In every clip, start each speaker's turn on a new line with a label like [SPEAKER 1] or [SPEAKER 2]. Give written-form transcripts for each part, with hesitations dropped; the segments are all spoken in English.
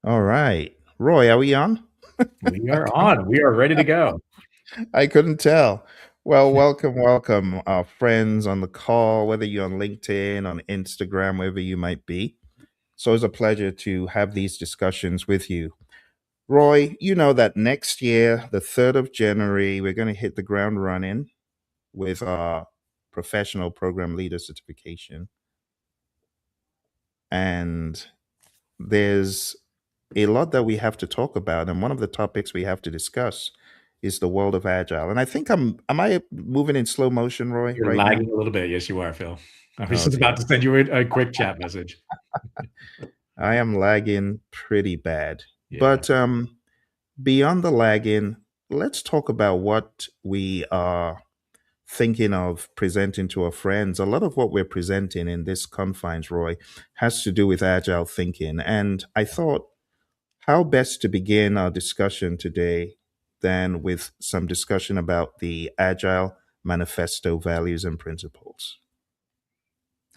[SPEAKER 1] All right. Roy, are we on?
[SPEAKER 2] We are on. We are ready to go.
[SPEAKER 1] I couldn't tell. Well, welcome, our friends on the call, whether you're on LinkedIn, on Instagram, wherever you might be. So it's a pleasure to have these discussions with you. Roy, you know that next year, the 3rd of January, we're going to hit the ground running with our professional program leader certification. And there's a lot that we have to talk about, and one of the topics we have to discuss is the world of agile. And I think am I moving in slow motion, Roy,
[SPEAKER 2] You're
[SPEAKER 1] right now?
[SPEAKER 2] lagging a little bit. Yes, you are, Phil. I was
[SPEAKER 1] Oh
[SPEAKER 2] just about
[SPEAKER 1] dear.
[SPEAKER 2] to send you a quick chat message.
[SPEAKER 1] I am lagging pretty bad.
[SPEAKER 2] Yeah,
[SPEAKER 1] But beyond the lagging, let's talk about what we are thinking of presenting to our friends. A lot of what we're presenting in this confines, Roy, has to do with agile thinking. And I thought, how best to begin our discussion today than with some discussion about the Agile Manifesto values and principles?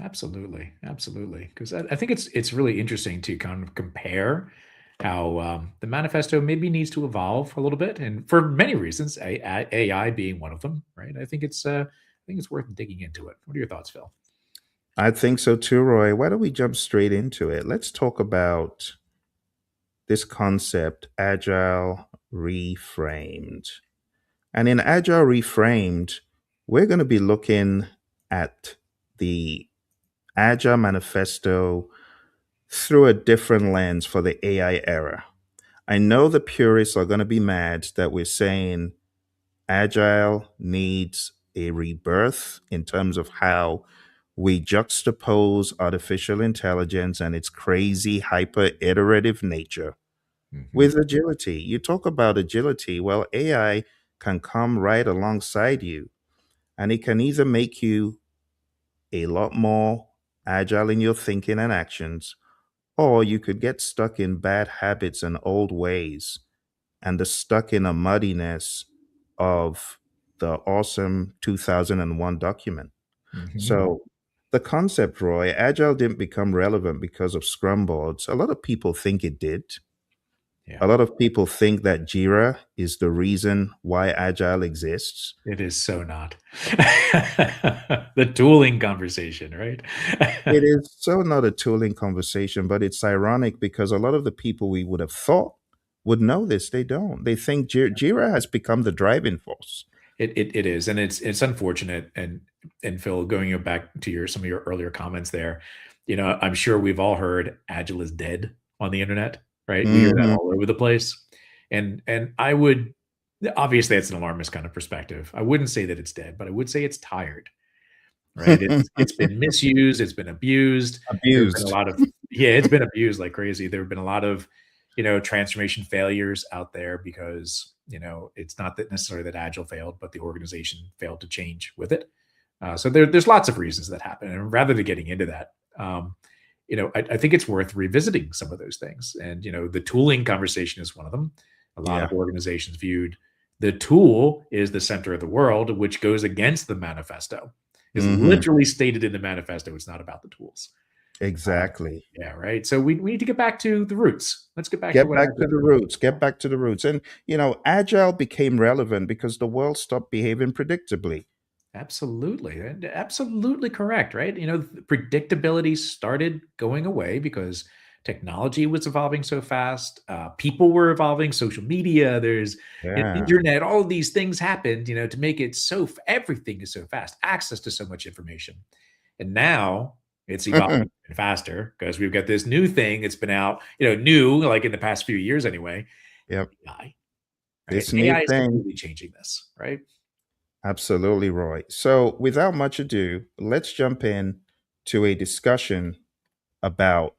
[SPEAKER 2] absolutely, absolutely. Because I think it's really interesting to kind of compare how the manifesto maybe needs to evolve a little bit, and for many reasons, AI being one of them. Right? I think it's worth digging into it. What are your thoughts, Phil?
[SPEAKER 1] I think so too, Roy. Why don't we jump straight into it? Let's talk about this concept, Agile Reframed. And in Agile Reframed, we're going to be looking at the Agile Manifesto through a different lens for the AI era. I know the purists are going to be mad that we're saying Agile needs a rebirth in terms of how we juxtapose artificial intelligence and its crazy hyper iterative nature
[SPEAKER 2] Hmm.
[SPEAKER 1] with agility. You talk about agility, well, AI can come right alongside you and it can either make you a lot more agile in your thinking and actions, or you could get stuck in bad habits and old ways and the stuck in a muddiness of the awesome 2001 document.
[SPEAKER 2] Hmm.
[SPEAKER 1] So, the concept, Roy, Agile didn't become relevant because of Scrum boards. A lot of people think it did.
[SPEAKER 2] Yeah.
[SPEAKER 1] A lot of people think that Jira is the reason why Agile exists.
[SPEAKER 2] It is so not. The tooling conversation, right?
[SPEAKER 1] It is so not a tooling conversation, but it's ironic because a lot of the people we would have thought would know this, they don't. They think Jira has become the driving force.
[SPEAKER 2] It is, and it's unfortunate. And Phil, going back to your some of your earlier comments there, I'm sure we've all heard "Agile is dead" on the internet, right? We hear that
[SPEAKER 1] Hmm.
[SPEAKER 2] all over the place, and I would obviously it's an alarmist kind of perspective. I wouldn't say that it's dead, but I would say it's tired, right? It's been misused, it's been abused. There have been a
[SPEAKER 1] Abused.
[SPEAKER 2] lot of yeah, it's been abused like crazy. There have been a lot of transformation failures out there because it's not that necessarily that Agile failed, but the organization failed to change with it. So there's lots of reasons that happen, and rather than getting into that, I think it's worth revisiting some of those things. And the tooling conversation is one of them. A lot
[SPEAKER 1] Yeah.
[SPEAKER 2] of organizations viewed the tool is the center of the world, which goes against the manifesto. Is
[SPEAKER 1] Hmm.
[SPEAKER 2] literally stated in the manifesto. It's not about the tools.
[SPEAKER 1] Exactly.
[SPEAKER 2] Yeah, right. So we need to get back to the roots. Let's get back to
[SPEAKER 1] Get
[SPEAKER 2] what
[SPEAKER 1] back to
[SPEAKER 2] Agile
[SPEAKER 1] the
[SPEAKER 2] is.
[SPEAKER 1] roots. Get back to the roots. And, Agile became relevant because the world stopped behaving predictably.
[SPEAKER 2] Absolutely, and absolutely correct, right? Predictability started going away because technology was evolving so fast. People were evolving. Social media, there's an
[SPEAKER 1] Yeah.
[SPEAKER 2] internet. All of these things happened, to make it so everything is so fast. Access to so much information, and now it's evolving even faster because we've got this new thing that's been out, new like in the past few years anyway.
[SPEAKER 1] Yep.
[SPEAKER 2] AI, right?
[SPEAKER 1] This new
[SPEAKER 2] AI is
[SPEAKER 1] thing.
[SPEAKER 2] completely changing this, right?
[SPEAKER 1] Absolutely, Roy. So, without much ado, let's jump in to a discussion about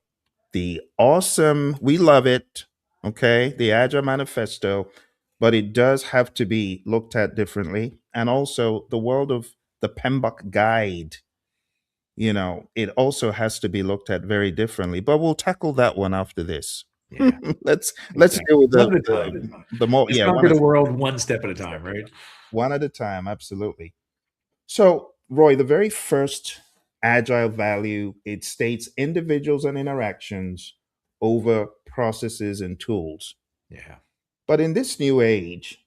[SPEAKER 1] the awesome, we love it, okay, the Agile Manifesto, but it does have to be looked at differently. And also the world of the PMBOK guide, it also has to be looked at very differently. But we'll tackle that one after this.
[SPEAKER 2] Yeah.
[SPEAKER 1] Let's
[SPEAKER 2] Exactly.
[SPEAKER 1] deal with
[SPEAKER 2] One at a time.
[SPEAKER 1] the more,
[SPEAKER 2] Let's
[SPEAKER 1] yeah,
[SPEAKER 2] conquer the world one step at a time, right?
[SPEAKER 1] one at a time, absolutely. So, Roy, the very first agile value, it states individuals and interactions over processes and tools.
[SPEAKER 2] Yeah.
[SPEAKER 1] But in this new age,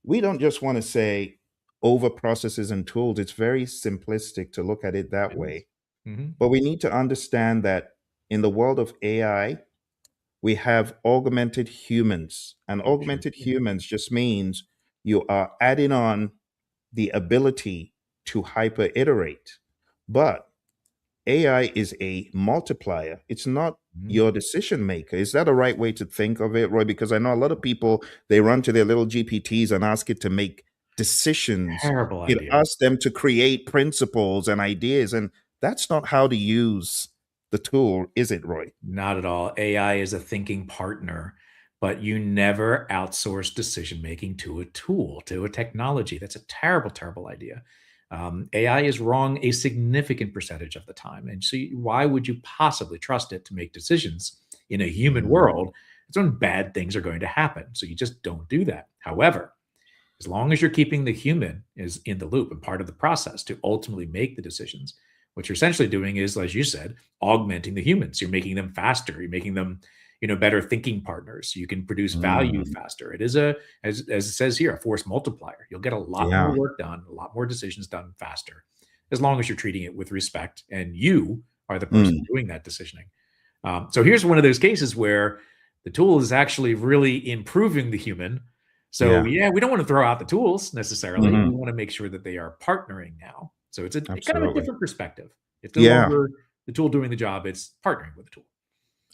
[SPEAKER 1] we don't just want to say over processes and tools. It's very simplistic to look at it that
[SPEAKER 2] It is.
[SPEAKER 1] way.
[SPEAKER 2] Mhm.
[SPEAKER 1] But we need to understand that in the world of AI, we have augmented humans. And
[SPEAKER 2] You sure
[SPEAKER 1] augmented
[SPEAKER 2] do.
[SPEAKER 1] humans just means you are adding on the ability to hyper iterate. But AI is a multiplier. It's not
[SPEAKER 2] Mhm.
[SPEAKER 1] your decision maker. Is that a right way to think of it, Roy? Because I know a lot of people, they run to their little GPTs and ask it to make decisions.
[SPEAKER 2] Terrible
[SPEAKER 1] It
[SPEAKER 2] idea.
[SPEAKER 1] asks them to create principles and ideas. And that's not how to use the tool, is it, Roy?
[SPEAKER 2] Not at all. AI is a thinking partner, but you never outsource decision making to a tool, to a technology. That's a terrible, terrible idea. AI is wrong a significant percentage of the time. And so, why would you possibly trust it to make decisions in a human
[SPEAKER 1] Mm,
[SPEAKER 2] world? It's when bad things are going to happen. So, you just don't do that. However, as long as you're keeping the human is in the loop and part of the process to ultimately make the decisions, what you're essentially doing is, as you said, augmenting the humans. You're making them faster. You're making them, better thinking partners. You can produce value
[SPEAKER 1] mm,
[SPEAKER 2] faster. It is as it says here, a force multiplier. You'll get a lot more
[SPEAKER 1] yeah.
[SPEAKER 2] work done, a lot more decisions done faster, as long as you're treating it with respect and you are the person
[SPEAKER 1] Mm,
[SPEAKER 2] doing that decisioning. So here's one of those cases where the tool is actually really improving the human. So
[SPEAKER 1] yeah.
[SPEAKER 2] yeah, we don't want to throw out the tools necessarily. We
[SPEAKER 1] Hmm.
[SPEAKER 2] want to make sure that they are partnering now. So it's a kind of a
[SPEAKER 1] Absolutely.
[SPEAKER 2] different perspective. It's no
[SPEAKER 1] Yeah.
[SPEAKER 2] longer the tool doing the job; it's partnering with the tool.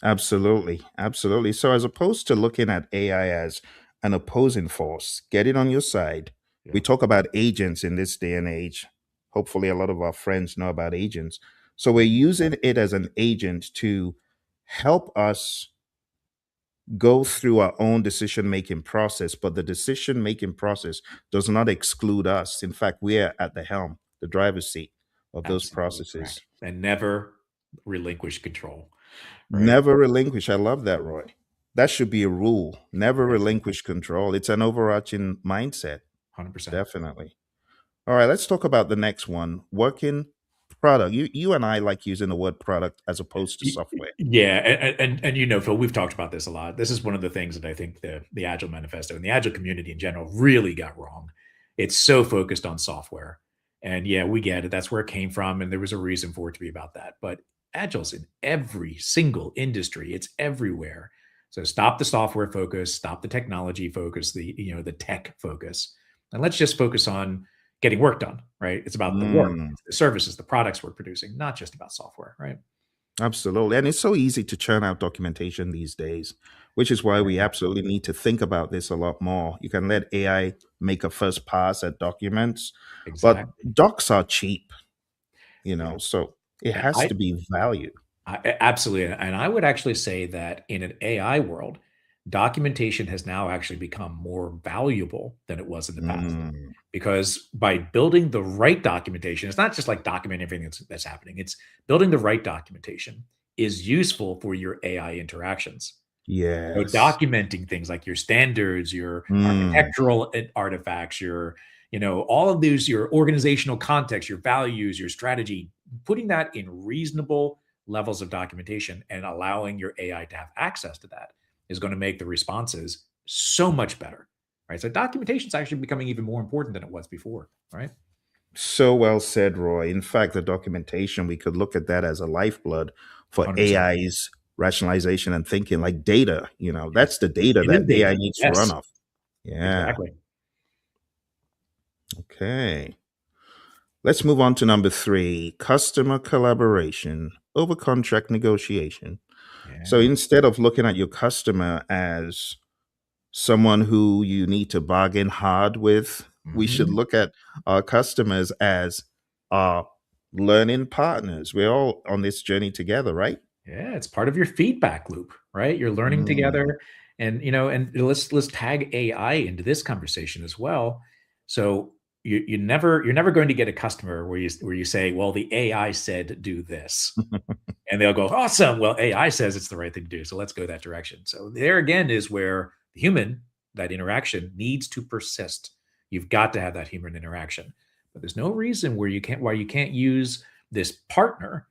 [SPEAKER 1] Absolutely. Absolutely. So, as opposed to looking at AI as an opposing force, get it on your side. We
[SPEAKER 2] Yeah,
[SPEAKER 1] talk about agents in this day and age. Hopefully, a lot of our friends know about agents. So, we're
[SPEAKER 2] mhm,
[SPEAKER 1] using it as an agent to help us go through our own decision making process, but the decision making process does not exclude us. In fact, we are at the helm, the driver's seat of those
[SPEAKER 2] absolutely
[SPEAKER 1] processes.
[SPEAKER 2] correct. And never relinquish control. Right?
[SPEAKER 1] Never relinquish. I love that, Roy. That should be a rule. Never
[SPEAKER 2] Yes,
[SPEAKER 1] relinquish control. It's an overarching mindset.
[SPEAKER 2] 100%.
[SPEAKER 1] Definitely. All right, let's talk about the next one. Working product. You and I like using the word product as opposed to software.
[SPEAKER 2] Yeah, and Phil, we've talked about this a lot. This is one of the things that I think the Agile Manifesto and the Agile community in general really got wrong. It's so focused on software, and yeah, we get it. That's where it came from, and there was a reason for it to be about that. But Agile's in every single industry. It's everywhere. So stop the software focus, stop the technology focus, the tech focus, and let's just focus on getting work done. Right? It's about the work,
[SPEAKER 1] Mm,
[SPEAKER 2] it's the services, the products we're producing, not just about software. Right?
[SPEAKER 1] absolutely. And it's so easy to churn out documentation these days, which is why we absolutely need to think about this a lot more. You can let AI make a first pass at documents, but
[SPEAKER 2] Exactly.
[SPEAKER 1] docs are cheap,
[SPEAKER 2] Yeah.
[SPEAKER 1] so it
[SPEAKER 2] And
[SPEAKER 1] has to be value.
[SPEAKER 2] absolutely, and I would actually say that in an AI world, documentation has now actually become more valuable than it was in the past.
[SPEAKER 1] Mm,
[SPEAKER 2] Because by building the right documentation, it's not just like documenting everything that's happening. It's building the right documentation is useful for your AI interactions. So
[SPEAKER 1] yes.
[SPEAKER 2] documenting things like your standards, your
[SPEAKER 1] Mm,
[SPEAKER 2] architectural artifacts, all of these, your organizational context, your values, your strategy, putting that in reasonable levels of documentation and allowing your AI to have access to that is going to make the responses so much better. Right. So documentation is actually becoming even more important than it was before. Right.
[SPEAKER 1] so well said, Roy. In fact, the documentation, we could look at that as a lifeblood for
[SPEAKER 2] 100%.
[SPEAKER 1] AI's rationalization and thinking, like data.
[SPEAKER 2] Yes.
[SPEAKER 1] That's the data
[SPEAKER 2] It is
[SPEAKER 1] that AI
[SPEAKER 2] data.
[SPEAKER 1] needs to run
[SPEAKER 2] Yes.
[SPEAKER 1] off. Yeah.
[SPEAKER 2] Exactly.
[SPEAKER 1] Okay. Let's move on to number three, customer collaboration over contract negotiation. So
[SPEAKER 2] Yeah.
[SPEAKER 1] instead of looking at your customer as someone who you need to bargain hard with, we should
[SPEAKER 2] Mhm.
[SPEAKER 1] look at our customers as our learning partners. We're all on this journey together, right?
[SPEAKER 2] Yeah, it's part of your feedback loop, right? You're learning
[SPEAKER 1] Mm.
[SPEAKER 2] together and let's tag AI into this conversation as well. So you're never going to get a customer where you say, "Well, the AI said do this." And they'll go, "Awesome. Well, AI says it's the right thing to do, so let's go that direction." So there again is where the human, that interaction needs to persist. You've got to have that human interaction. But there's no reason why you can't use this partner,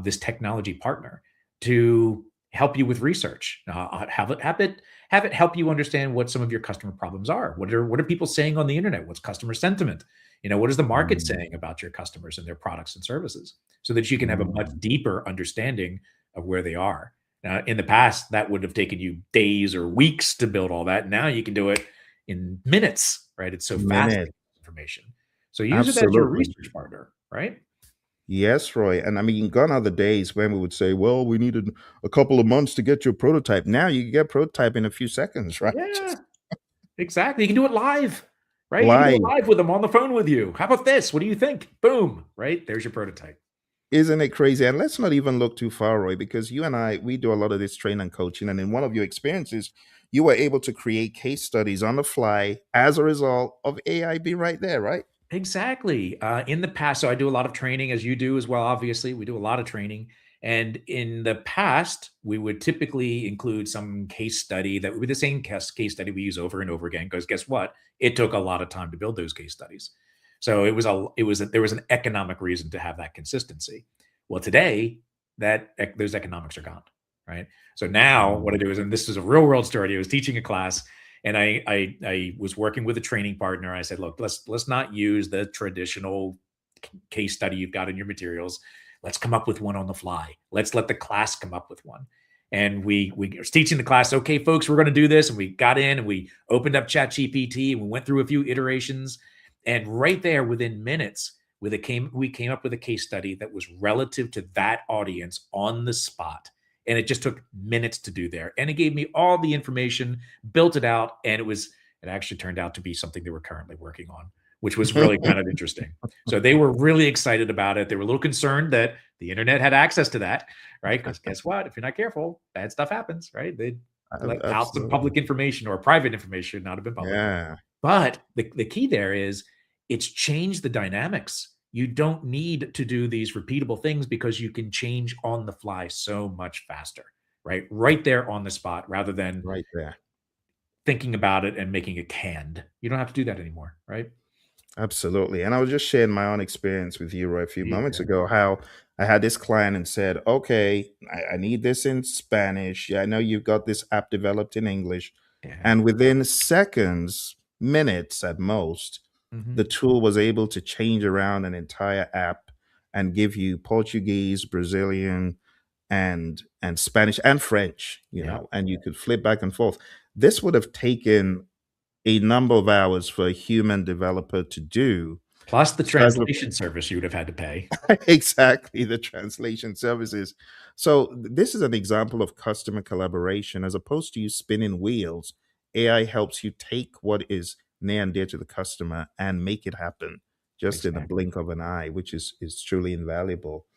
[SPEAKER 2] this technology partner to help you with research. Have it help you understand what some of your customer problems are. What are people saying on the internet? What's customer sentiment? What is the market
[SPEAKER 1] Mm,
[SPEAKER 2] saying about your customers and their products and services, so that you can have a much
[SPEAKER 1] mm.
[SPEAKER 2] deeper understanding of where they are. Now, in the past, that would have taken you days or weeks to build all that. Now you can do it in minutes, right? It's so fast
[SPEAKER 1] Minute.
[SPEAKER 2] information. So use it as your
[SPEAKER 1] Absolutely.
[SPEAKER 2] research partner, right?
[SPEAKER 1] Yes, Roy. And I mean, gone are the days when we would say, well, we needed a couple of months to get your prototype. Now you can get prototype in a few seconds, right?
[SPEAKER 2] Yeah,
[SPEAKER 1] Just
[SPEAKER 2] exactly. You can do it live, right? You can do it
[SPEAKER 1] live.
[SPEAKER 2] live with them on the phone with you. How about this? What do you think? Boom, right? There's your prototype.
[SPEAKER 1] Isn't it crazy? And let's not even look too far, Roy, because you and I, we do a lot of this training and coaching. And in one of your experiences, you were able to create case studies on the fly as a result of AI being right there, right?
[SPEAKER 2] Exactly. In the past, so I do a lot of training, as you do as well. Obviously, we do a lot of training. And in the past, we would typically include some case study that would be the same case study we use over and over again. Because guess what? It took a lot of time to build those case studies. So there was an economic reason to have that consistency. Well, today those economics are gone, right? So now what I
[SPEAKER 1] Mm,
[SPEAKER 2] do is, and this is a real world story. I was teaching a class, and I was working with a training partner. I said, look, let's not use the traditional case study you've got in your materials. Let's come up with one on the fly. Let's let the class come up with one. And we were teaching the class, okay, folks, we're going to do this. And we got in and we opened up ChatGPT and we went through a few iterations. And right there, within minutes, we came up with a case study that was relative to that audience on the spot. And it just took minutes to do there. And it gave me all the information, built it out, and it actually turned out to be something they were currently working on, which was really kind of interesting. So they were really excited about it. They were a little concerned that the internet had access to that, right? Because guess what? If you're not careful, bad stuff happens, right? They let out some
[SPEAKER 1] Absolutely.
[SPEAKER 2] public information, or private information should not have been public.
[SPEAKER 1] Yeah.
[SPEAKER 2] But the key there is it's changed the dynamics. You don't need to do these repeatable things because you can change on the fly so much faster, right? Right there on the spot, rather than
[SPEAKER 1] Right there.
[SPEAKER 2] thinking about it and making it canned. You don't have to do that anymore, right?
[SPEAKER 1] Absolutely. And I was just sharing my own experience with you, Roy, a few moments
[SPEAKER 2] Yeah.
[SPEAKER 1] ago, how I had this client and said, okay, I need this in Spanish. Yeah, I know you've got this app developed in English.
[SPEAKER 2] Yeah.
[SPEAKER 1] And within seconds, minutes at most, the
[SPEAKER 2] Mhm.
[SPEAKER 1] tool was able to change around an entire app and give you Portuguese, Brazilian, and Spanish and French,
[SPEAKER 2] Yeah.
[SPEAKER 1] and you could flip back and forth. This would have taken a number of hours for a human developer to do.
[SPEAKER 2] Plus the
[SPEAKER 1] So as a
[SPEAKER 2] translation service you would have had to pay.
[SPEAKER 1] exactly, the translation services. So this is an example of customer collaboration. As opposed to you spinning wheels, AI helps you take what is near and dear to the customer and make it happen just in a
[SPEAKER 2] Exactly.
[SPEAKER 1] blink of an eye, which is truly invaluable.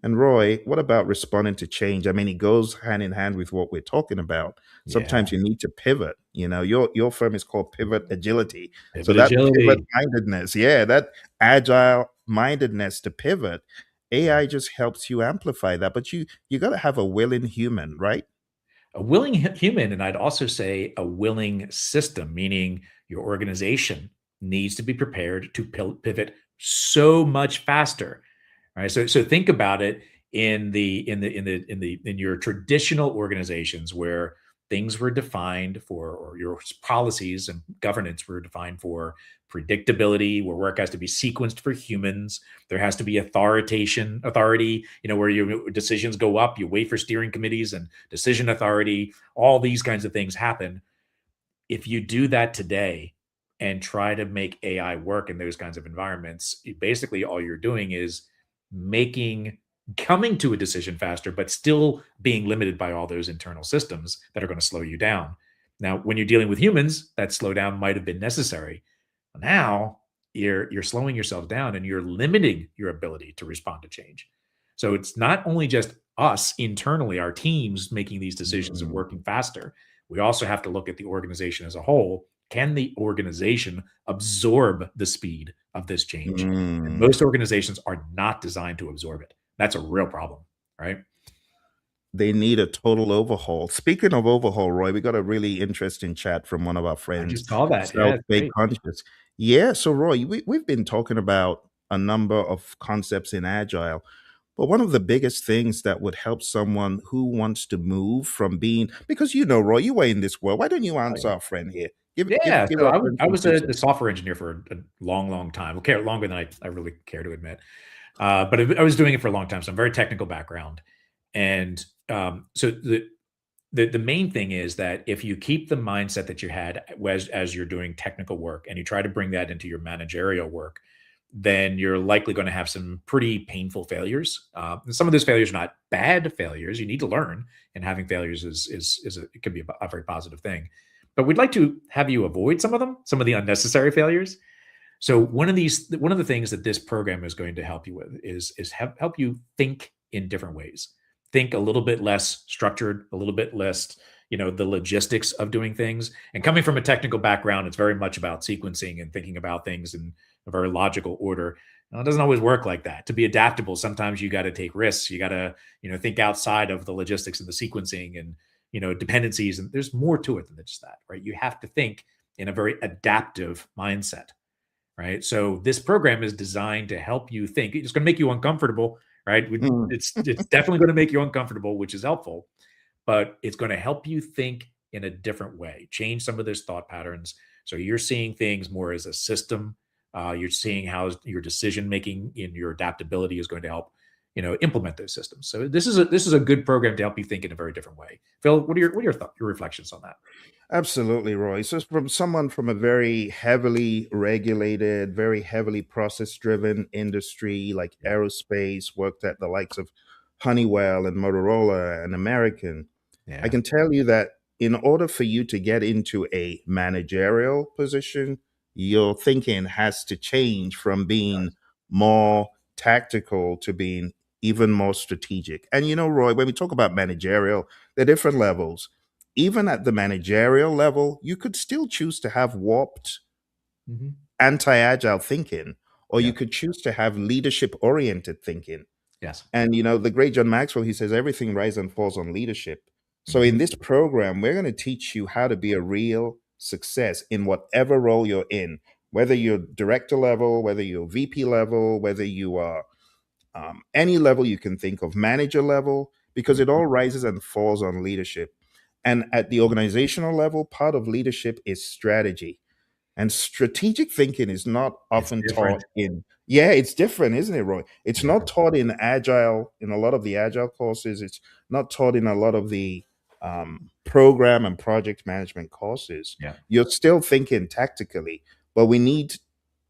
[SPEAKER 1] And Roy, what about responding to change? I mean, it goes hand in hand with what we're talking about.
[SPEAKER 2] Yeah.
[SPEAKER 1] Sometimes you need to pivot. Your firm is called Pivot Agility. So
[SPEAKER 2] Pivot
[SPEAKER 1] that pivot
[SPEAKER 2] agility.
[SPEAKER 1] mindedness, yeah, that agile mindedness to pivot, AI just helps you amplify that. But you got to have a willing human, right?
[SPEAKER 2] A willing human, and I'd also say a willing system, meaning your organization needs to be prepared to pivot so much faster, right? So think about it in your traditional organizations, where things were defined for, or your policies and governance were defined for predictability, where work has to be sequenced for humans. There has to be authority, where your decisions go up, you wait for steering committees and decision authority. All these kinds of things happen. If you do that today and try to make AI work in those kinds of environments, basically all you're doing is making coming to a decision faster, but still being limited by all those internal systems that are going to slow you down. Now, when you're dealing with humans, that slowdown might have been necessary. Now you're slowing yourself down and you're limiting your ability to respond to change. So it's not only just us internally, our teams making these decisions and
[SPEAKER 1] Mm,
[SPEAKER 2] working faster. We also have to look at the organization as a whole. Can the organization absorb the speed of this change? And
[SPEAKER 1] mm.
[SPEAKER 2] most organizations are not designed to absorb it. That's a real problem, right?
[SPEAKER 1] They need a total overhaul. Speaking of overhaul, Roy, we got a really interesting chat from one of our
[SPEAKER 2] I
[SPEAKER 1] friends,
[SPEAKER 2] just saw that. Yeah,
[SPEAKER 1] Self
[SPEAKER 2] it's
[SPEAKER 1] Big
[SPEAKER 2] great.
[SPEAKER 1] Conscious. Yeah, so Roy, we've been talking about a number of concepts in Agile. But one of the biggest things that would help someone who wants to move from being, because you know, Roy, you were in this world. Why don't you
[SPEAKER 2] Oh,
[SPEAKER 1] answer
[SPEAKER 2] yeah.
[SPEAKER 1] our friend here? Give
[SPEAKER 2] Yeah, so
[SPEAKER 1] our friend
[SPEAKER 2] I
[SPEAKER 1] some
[SPEAKER 2] was
[SPEAKER 1] two
[SPEAKER 2] the
[SPEAKER 1] cents.
[SPEAKER 2] software engineer for a long, long time. Okay, longer than I really care to admit. But I was doing it for a long time, so I'm very technical background. And so the main thing is that if you keep the mindset that you had as you're doing technical work and you try to bring that into your managerial work, then you're likely going to have some pretty painful failures. And some of those failures are not bad failures. You need to learn, and having failures it can be a very positive thing. But we'd like to have you avoid some of them, some of the unnecessary failures. So one of the things that this program is going to help you with is help you think in different ways. Think a little bit less structured, a little bit less, the logistics of doing things. And coming from a technical background, it's very much about sequencing and thinking about things in a very logical order. Now, it doesn't always work like that. To be adaptable, sometimes you got to take risks. You got to, think outside of the logistics and the sequencing and, dependencies. And there's more to it than just that, right? You have to think in a very adaptive mindset, right? So this program is designed to help you think. It's going to make you uncomfortable, right?
[SPEAKER 1] Mm.
[SPEAKER 2] It's definitely going to make you uncomfortable, which is helpful, but it's going to help you think in a different way, change some of those thought patterns. So you're seeing things more as a system. You're seeing how your decision making and your adaptability is going to help, implement those systems. So this is a good program to help you think in a very different way. Phil, what are your reflections on that?
[SPEAKER 1] Absolutely, Roy. So, from someone from a very heavily regulated, very heavily process driven industry like
[SPEAKER 2] Yeah,
[SPEAKER 1] aerospace, worked at the likes of Honeywell and Motorola and American, I
[SPEAKER 2] yeah,
[SPEAKER 1] can tell you that in order for you to get into a managerial position, your thinking has to change from
[SPEAKER 2] it
[SPEAKER 1] being
[SPEAKER 2] does.
[SPEAKER 1] more tactical to being even more strategic. And you know, Roy, when we talk about managerial, there are different levels. Even at the managerial level, you could still choose to have warped
[SPEAKER 2] Hmm.
[SPEAKER 1] anti agile thinking, or you
[SPEAKER 2] Yeah.
[SPEAKER 1] could choose to have leadership oriented thinking.
[SPEAKER 2] Yes.
[SPEAKER 1] And you know, the great John Maxwell, he says everything rises and falls on leadership. So
[SPEAKER 2] Hmm.
[SPEAKER 1] in this program, we're going to teach you how to be a real success in whatever role you're in, whether you're director level, whether you're VP level, whether you are any level you can think of, manager level, because it all rises and falls on leadership. And at the organizational level, part of leadership is strategy. And strategic thinking is not
[SPEAKER 2] It's
[SPEAKER 1] often taught
[SPEAKER 2] different.
[SPEAKER 1] in, yeah, it's different, isn't it, Roy? It's
[SPEAKER 2] Yeah.
[SPEAKER 1] not taught in agile, in a lot of the agile courses. It's not taught in a lot of the program and project management courses.
[SPEAKER 2] Yeah.
[SPEAKER 1] You're still thinking tactically, but we need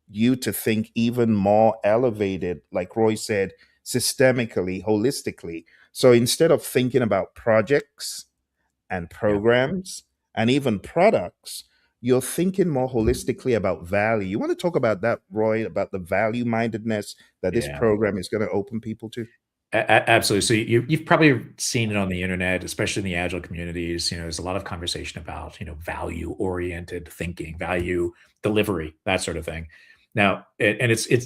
[SPEAKER 1] you to think even more elevated, like Roy said, systemically, holistically. So instead of thinking about projects, and
[SPEAKER 2] Yeah.
[SPEAKER 1] programs and even products, you're thinking more holistically about value. You want to talk about that, Roy, about the value mindedness that this
[SPEAKER 2] Yeah.
[SPEAKER 1] program is going to open people to?
[SPEAKER 2] Absolutely. So you've probably seen it on the internet, especially in the agile communities. There's a lot of conversation about, value oriented thinking, value delivery, that sort of thing. Now, and it's a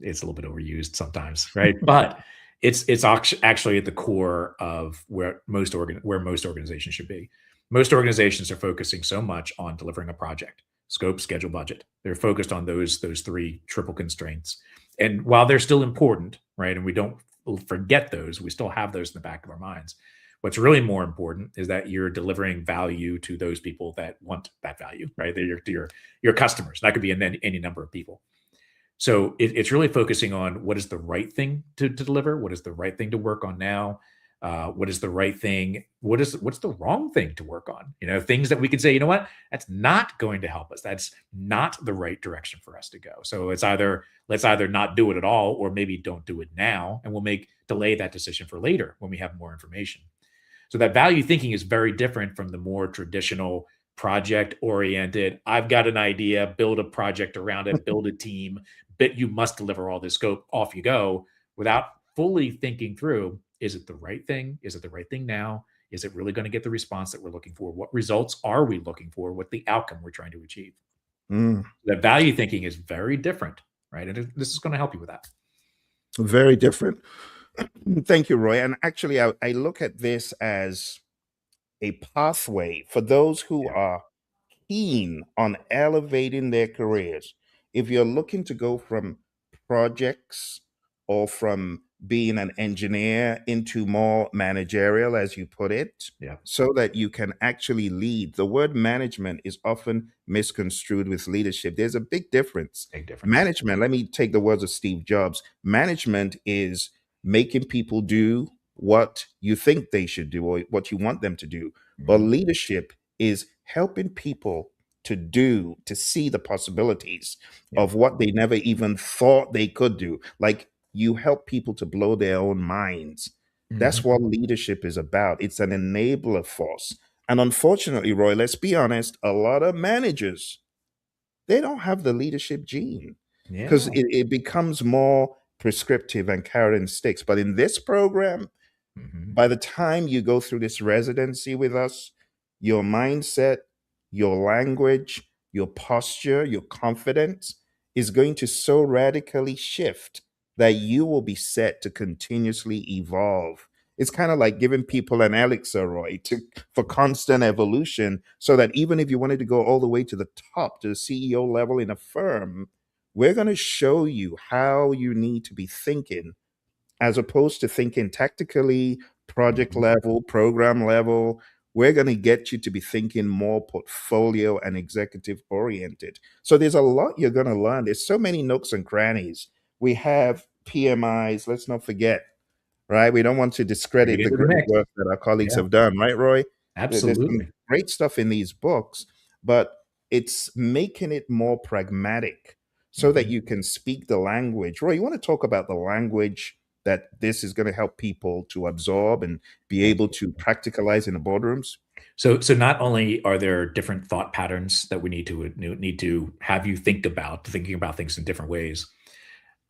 [SPEAKER 2] little bit overused sometimes, right? But it's actually at the core of where most organizations should be. Most organizations are focusing so much on delivering a project: scope, schedule, budget. They're focused on those three triple constraints. And while they're still important, right, and we don't forget those, we still have those in the back of our minds. What's really more important is that you're delivering value to those people that want that value, right? They're your customers. That could be any number of people. So it's really focusing on what is the right thing to deliver, what is the right thing to work on now, what is the right thing, what's the wrong thing to work on. Things that we can say, what, that's not going to help us. That's not the right direction for us to go. So let's either not do it at all, or maybe don't do it now, and we'll delay that decision for later when we have more information. So that value thinking is very different from the more traditional project oriented. I've got an idea, build a project around it, build a team, but you must deliver all this scope, off you go, without fully thinking through, is it the right thing? Is it the right thing now? Is it really going to get the response that we're looking for? What results are we looking for? What the outcome we're trying to achieve?
[SPEAKER 1] Mm,
[SPEAKER 2] That value thinking is very different, right? And this is going to help you with that.
[SPEAKER 1] very different. Thank you, Roy. And actually, I look at this as a pathway for those who
[SPEAKER 2] Yeah.
[SPEAKER 1] are keen on elevating their careers. If you're looking to go from projects or from being an engineer into more managerial, as you put it,
[SPEAKER 2] Yeah.
[SPEAKER 1] so that you can actually lead. The word management is often misconstrued with leadership. There's a big difference.
[SPEAKER 2] Big difference.
[SPEAKER 1] Management, let me take the words of Steve Jobs, management is making people do what you think they should do or what you want them to do. But
[SPEAKER 2] Mhm.
[SPEAKER 1] leadership is helping people to do, to see the possibilities
[SPEAKER 2] Yeah.
[SPEAKER 1] of what they never even thought they could do. Like you help people to blow their own minds. That's
[SPEAKER 2] Mhm.
[SPEAKER 1] what leadership is about. It's an enabler force. And unfortunately, Roy, let's be honest, a lot of managers, they don't have the leadership gene because
[SPEAKER 2] Yeah.
[SPEAKER 1] it becomes more prescriptive and carrot and sticks. But in this program,
[SPEAKER 2] Mhm.
[SPEAKER 1] by the time you go through this residency with us, your mindset, your language, your posture, your confidence is going to so radically shift that you will be set to continuously evolve. It's kind of like giving people an elixir, Roy, for constant evolution, so that even if you wanted to go all the way to the top, to the CEO level in a firm, we're going to show you how you need to be thinking as opposed to thinking tactically, project
[SPEAKER 2] Mhm.
[SPEAKER 1] level, program level. We're going to get you to be thinking more portfolio and executive oriented. So there's a lot you're going to learn. There's so many nooks and crannies. We have PMIs, let's not forget, right? We don't want to
[SPEAKER 2] Bring it
[SPEAKER 1] discredit the
[SPEAKER 2] into the
[SPEAKER 1] great
[SPEAKER 2] mix.
[SPEAKER 1] work that our colleagues
[SPEAKER 2] Yeah.
[SPEAKER 1] have done, right, Roy? There's some
[SPEAKER 2] Absolutely.
[SPEAKER 1] great stuff in these books, but it's making it more pragmatic so that
[SPEAKER 2] Mhm.
[SPEAKER 1] you can speak the language. Roy, you want to talk about the language that this is going to help people to absorb and be able to
[SPEAKER 2] Absolutely.
[SPEAKER 1] practicalize in the boardrooms?
[SPEAKER 2] So not only are there different thought patterns that we need to have you think about, thinking about things in different ways.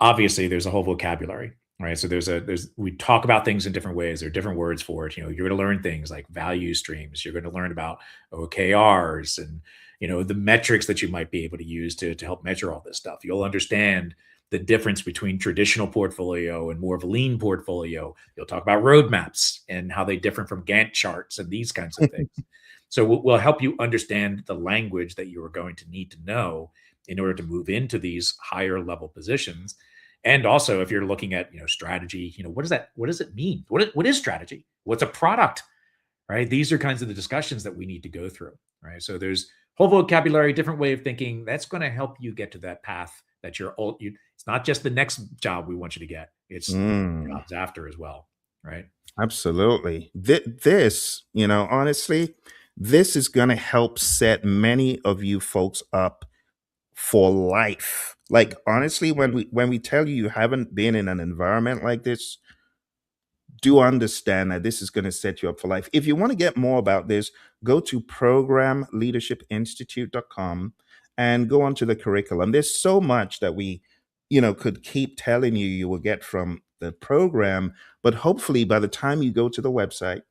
[SPEAKER 2] Obviously, there's a whole vocabulary, right? So there's we talk about things in different ways. There are different words for it. You're going to learn things like value streams. You're going to learn about OKRs and the metrics that you might be able to use to help measure all this stuff. You'll understand the difference between traditional portfolio and more of a lean portfolio. You'll talk about roadmaps and how they differ from Gantt charts and these kinds of things. So we'll help you understand the language that you are going to need to know in order to move into these higher level positions. And also, if you're looking at strategy, what does it mean? What is strategy? What's a product? Right? These are kinds of the discussions that we need to go through. Right? So there's whole vocabulary, different way of thinking. That's going to help you get to that path that it's not just the next job we want you to get. It's
[SPEAKER 1] Mm,
[SPEAKER 2] jobs after as well. Right?
[SPEAKER 1] absolutely. This, honestly, this is going to help set many of you folks up for life. Like honestly, when we tell you you haven't been in an environment like this, do understand that this is going to set you up for life. If you want to get more about this, go to programleadershipinstitute.com and go onto the curriculum. There's so much that we, could keep telling you you will get from the program, but hopefully by the time you go to the website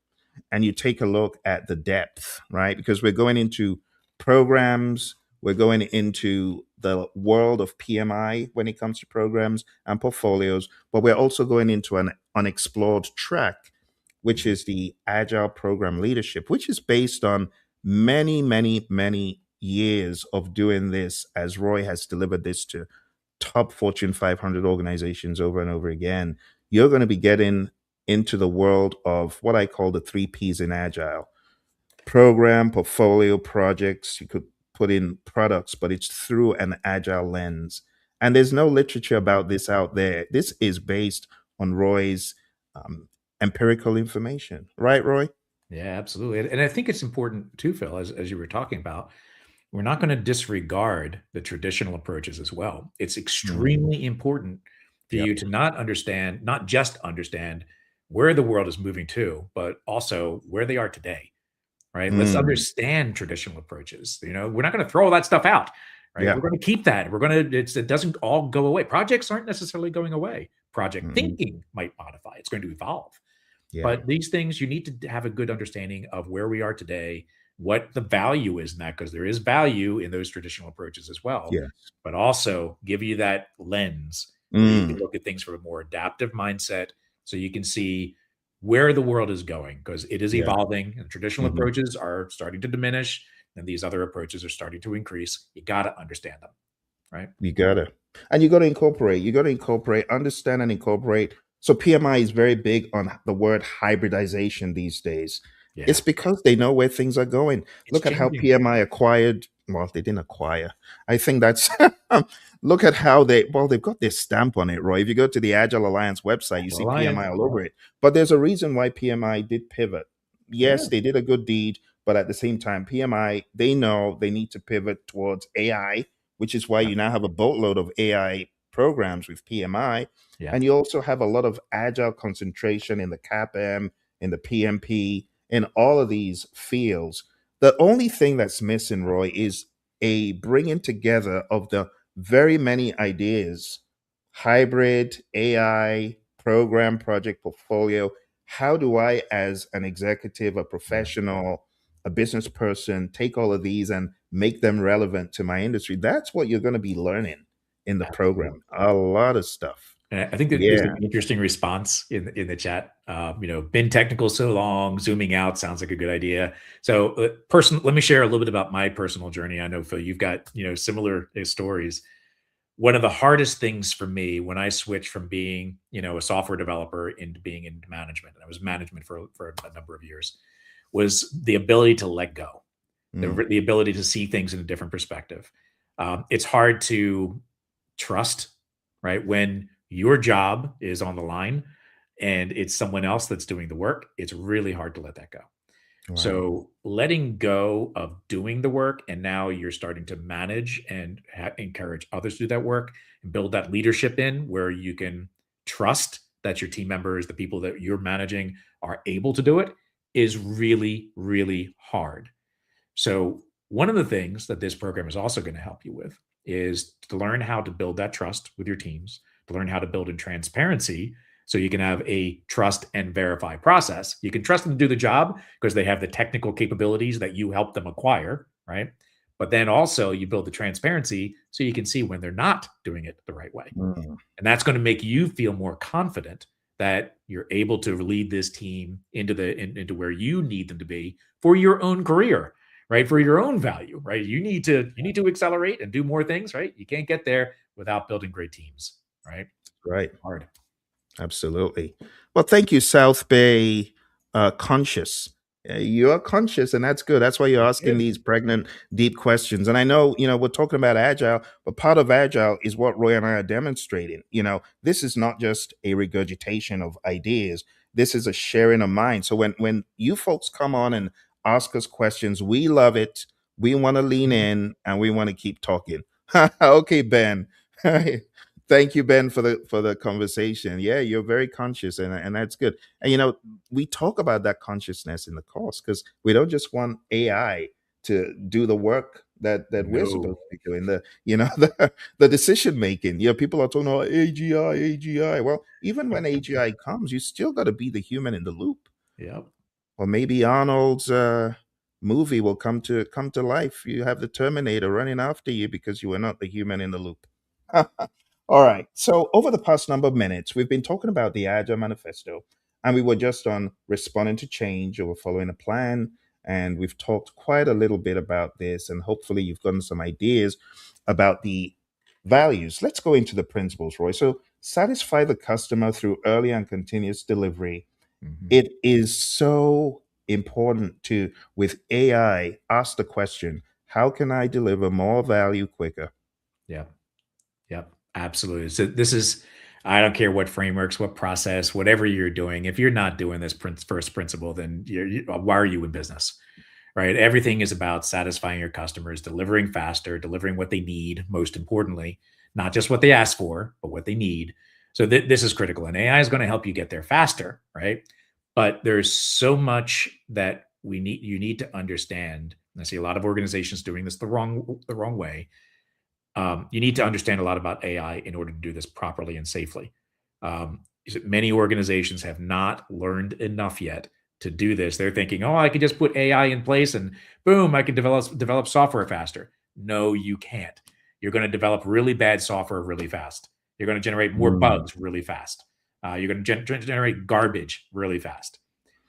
[SPEAKER 1] and you take a look at the depth, right? Because we're going into programs, we're going into the world of PMI when it comes to programs and portfolios, but we're also going into an unexplored track, which
[SPEAKER 2] Mhm.
[SPEAKER 1] is the agile program leadership, which is based on many, many, many years of doing this as Roy has delivered this to top Fortune 500 organizations over and over again. You're going to be getting into the world of what I call the three P's in Agile: program, portfolio, projects. You could put in products, but it's through an Agile lens. And there's no literature about this out there. This is based on Roy's um, empirical information. Right, Roy?
[SPEAKER 2] Yeah, absolutely. And I think it's important too, Phil, as you were talking about, we're not going to disregard the traditional approaches as well. It's
[SPEAKER 1] Mm,
[SPEAKER 2] extremely important for
[SPEAKER 1] yep.
[SPEAKER 2] you to not just understand where the world is moving to, but also where they are today, right? Let's
[SPEAKER 1] Mm,
[SPEAKER 2] understand traditional approaches. We're not going to throw all that stuff out, right?
[SPEAKER 1] yeah.
[SPEAKER 2] We're going to keep that. It doesn't all go away. Projects aren't necessarily going away. Project
[SPEAKER 1] Mm,
[SPEAKER 2] thinking might modify. It's going to evolve.
[SPEAKER 1] yeah.
[SPEAKER 2] But these things, you need to have a good understanding of where we are today, what the value is in that, because there is value in those traditional approaches as well,
[SPEAKER 1] Yeah.
[SPEAKER 2] but also give you that lens where you can
[SPEAKER 1] Mm,
[SPEAKER 2] look at things from a more adaptive mindset so you can see where the world is going because it is
[SPEAKER 1] yeah.
[SPEAKER 2] evolving and traditional
[SPEAKER 1] Mhm.
[SPEAKER 2] approaches are starting to diminish and these other approaches are starting to increase. You got to understand them, right?
[SPEAKER 1] You gotta. And you gotta incorporate. You gotta incorporate, understand and incorporate So PMI is very big on the word hybridization these days. It's
[SPEAKER 2] Yeah,
[SPEAKER 1] because they know where things are going.
[SPEAKER 2] it's
[SPEAKER 1] Look at how
[SPEAKER 2] changing.
[SPEAKER 1] PMI acquired. Well, they didn't acquire. I think that's. Look at how they. Well, they've got their stamp on it, Roy. If you go to the Agile Alliance website, you
[SPEAKER 2] Agile
[SPEAKER 1] see PMI
[SPEAKER 2] Alliance.
[SPEAKER 1] all
[SPEAKER 2] Yeah.
[SPEAKER 1] over it. But there's a reason why PMI did pivot.
[SPEAKER 2] Yeah.
[SPEAKER 1] Yes, they did a good deed, but at the same time, PMI they know they need to pivot towards AI, which is why
[SPEAKER 2] Yeah.
[SPEAKER 1] you now have a boatload of AI programs with PMI,
[SPEAKER 2] Yeah.
[SPEAKER 1] and you also have a lot of agile concentration in the CAPM, in the PMP, in all of these fields. The only thing that's missing, Roy, is a bringing together of the very many ideas, hybrid, AI, program, project, portfolio. How do I, as an executive, a
[SPEAKER 2] Yeah.
[SPEAKER 1] professional, a business person, take all of these and make them relevant to my industry? That's what you're going to be learning in the program.
[SPEAKER 2] Absolutely.
[SPEAKER 1] A lot of stuff.
[SPEAKER 2] And I think that there's
[SPEAKER 1] Yeah.
[SPEAKER 2] an interesting response in the chat. Been technical so long, zooming out sounds like a good idea. So, let me share a little bit about my personal journey. I know Phil, you've got similar stories. One of the hardest things for me when I switched from being a software developer into being in management, and I was management for a number of years, was the ability to let go,
[SPEAKER 1] Mm,
[SPEAKER 2] the ability to see things in a different perspective. It's hard to trust, right? When your job is on the line and it's someone else that's doing the work, it's really hard to let that go.
[SPEAKER 1] wow.
[SPEAKER 2] So letting go of doing the work, and now you're starting to manage and encourage others to do that work and build that leadership in where you can trust that your team members, the people that you're managing, are able to do it is really, really hard. So, one of the things that this program is also going to help you with is to learn how to build that trust with your teams, to learn how to build in transparency so you can have a trust and verify process. You can trust them to do the job because they have the technical capabilities that you help them acquire, right? But then also you build the transparency so you can see when they're not doing it the right way.
[SPEAKER 1] Mm,
[SPEAKER 2] And that's going to make you feel more confident that you're able to lead this team into where you need them to be for your own career, right? For your own value, right? You need to accelerate and do more things, right? You can't get there without building great teams, right?
[SPEAKER 1] right.
[SPEAKER 2] Hard.
[SPEAKER 1] Absolutely. Well, thank you, South Bay Conscious. You are conscious, and that's good. That's why you're asking
[SPEAKER 2] Good.
[SPEAKER 1] these pregnant, deep questions. And I know, we're talking about agile, but part of agile is what Roy and I are demonstrating. This is not just a regurgitation of ideas. This is a sharing of mind. So when you folks come on and ask us questions, we love it. We want to lean
[SPEAKER 2] Mhm.
[SPEAKER 1] in and we want to keep talking. Okay, Ben. Thank you, Ben, for the conversation. Yeah, you're very conscious, and that's good. And we talk about that consciousness in the course because we don't just want AI to do the work that we're supposed
[SPEAKER 2] No.
[SPEAKER 1] to be doing. The decision making. People are talking about AGI, AGI. Well, even when AGI comes, you still got to be the human in the loop.
[SPEAKER 2] Yep.
[SPEAKER 1] Or maybe Arnold's movie will come to life. You have the Terminator running after you because you were not the human in the loop. All right. So over the past number of minutes, we've been talking about the Agile Manifesto, and we were just on responding to change or following a plan. And we've talked quite a little bit about this, and hopefully you've gotten some ideas about the values. Let's go into the principles, Roy. So satisfy the customer through early and continuous delivery.
[SPEAKER 2] Mhm.
[SPEAKER 1] It is so important to, with AI, ask the question, how can I deliver more value quicker?
[SPEAKER 2] Yep. Yep, absolutely. So this is, I don't care what frameworks, what process, whatever you're doing. If you're not doing this first principle, then why are you in business? Right? Everything is about satisfying your customers, delivering faster, delivering what they need, most importantly, not just what they ask for, but what they need. So this is critical, and AI is going to help you get there faster, right? But there's so much that you need to understand. And I see a lot of organizations doing this the wrong way. You need to understand a lot about AI in order to do this properly and safely. Many organizations have not learned enough yet to do this. They're thinking, "Oh, I can just put AI in place and boom, I can develop software faster." No, you can't. You're going to develop really bad software really fast. You're going to generate more
[SPEAKER 1] Mm,
[SPEAKER 2] bugs really fast. You're going to generate garbage really fast.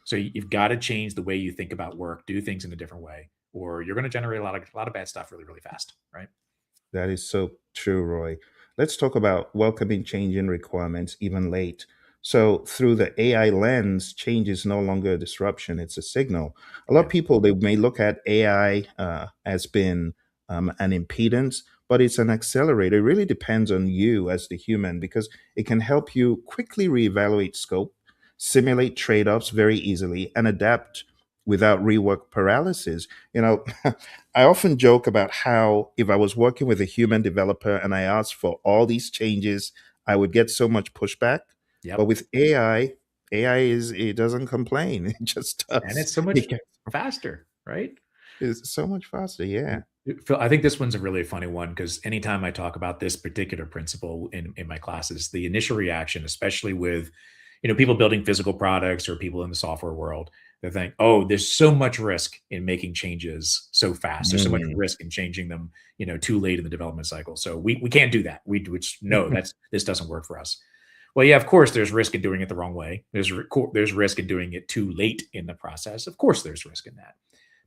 [SPEAKER 2] So you've got to change the way you think about work, do things in a different way, or you're going to generate a lot of bad stuff really, really fast, right?
[SPEAKER 1] that is so true, Roy. Let's talk about welcoming changing requirements even late. So through the AI lens, change is no longer a disruption; it's a signal. A lot
[SPEAKER 2] Yeah.
[SPEAKER 1] of people they may look at AI as being an impedance, but it's an accelerator. It really depends on you as the human because it can help you quickly reevaluate scope, simulate trade-offs very easily, and adapt without rework paralysis. You know, I often joke about how if I was working with a human developer and I asked for all these changes, I would get so much pushback. But
[SPEAKER 2] Yep.
[SPEAKER 1] with AI, AI is it doesn't complain. It just
[SPEAKER 2] And
[SPEAKER 1] does.
[SPEAKER 2] it's so
[SPEAKER 1] It
[SPEAKER 2] much
[SPEAKER 1] can,
[SPEAKER 2] faster, right?
[SPEAKER 1] it's so much faster. Yeah.
[SPEAKER 2] Phil, I think this one's a really funny one because anytime I talk about this particular principle in my classes, the initial reaction, especially with people building physical products or people in the software world, they think, "Oh, there's so much risk in making changes so fast. There's so much
[SPEAKER 1] Mm.
[SPEAKER 2] risk in changing them, too late in the development cycle. So we can't do that. Which no, this doesn't work for us." Well, yeah, of course, there's risk in doing it the wrong way. There's risk in doing it too late in the process. Of course, there's risk in that.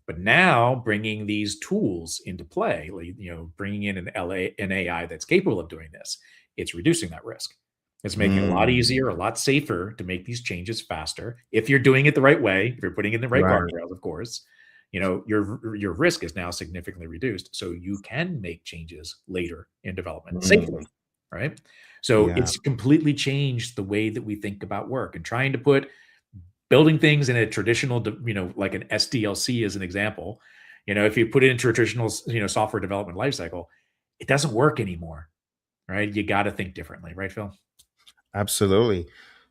[SPEAKER 2] But now bringing these tools into play, like, bringing in an AI that's capable of doing this, it's reducing that risk. It's making it a lot
[SPEAKER 1] Mm.
[SPEAKER 2] easier, a lot safer to make these changes faster. If you're doing it the right way, if you're putting in the right
[SPEAKER 1] Right.
[SPEAKER 2] guardrails, of course, your risk is now significantly reduced. So you can make changes later in development
[SPEAKER 1] Mm.
[SPEAKER 2] safely, right? So
[SPEAKER 1] Yeah.
[SPEAKER 2] it's completely changed the way that we think about work and trying to put building things in a traditional, like an SDLC as an example, if you put it into a traditional, software development lifecycle, it doesn't work anymore, right? You got to think differently, right, Phil?
[SPEAKER 1] Absolutely.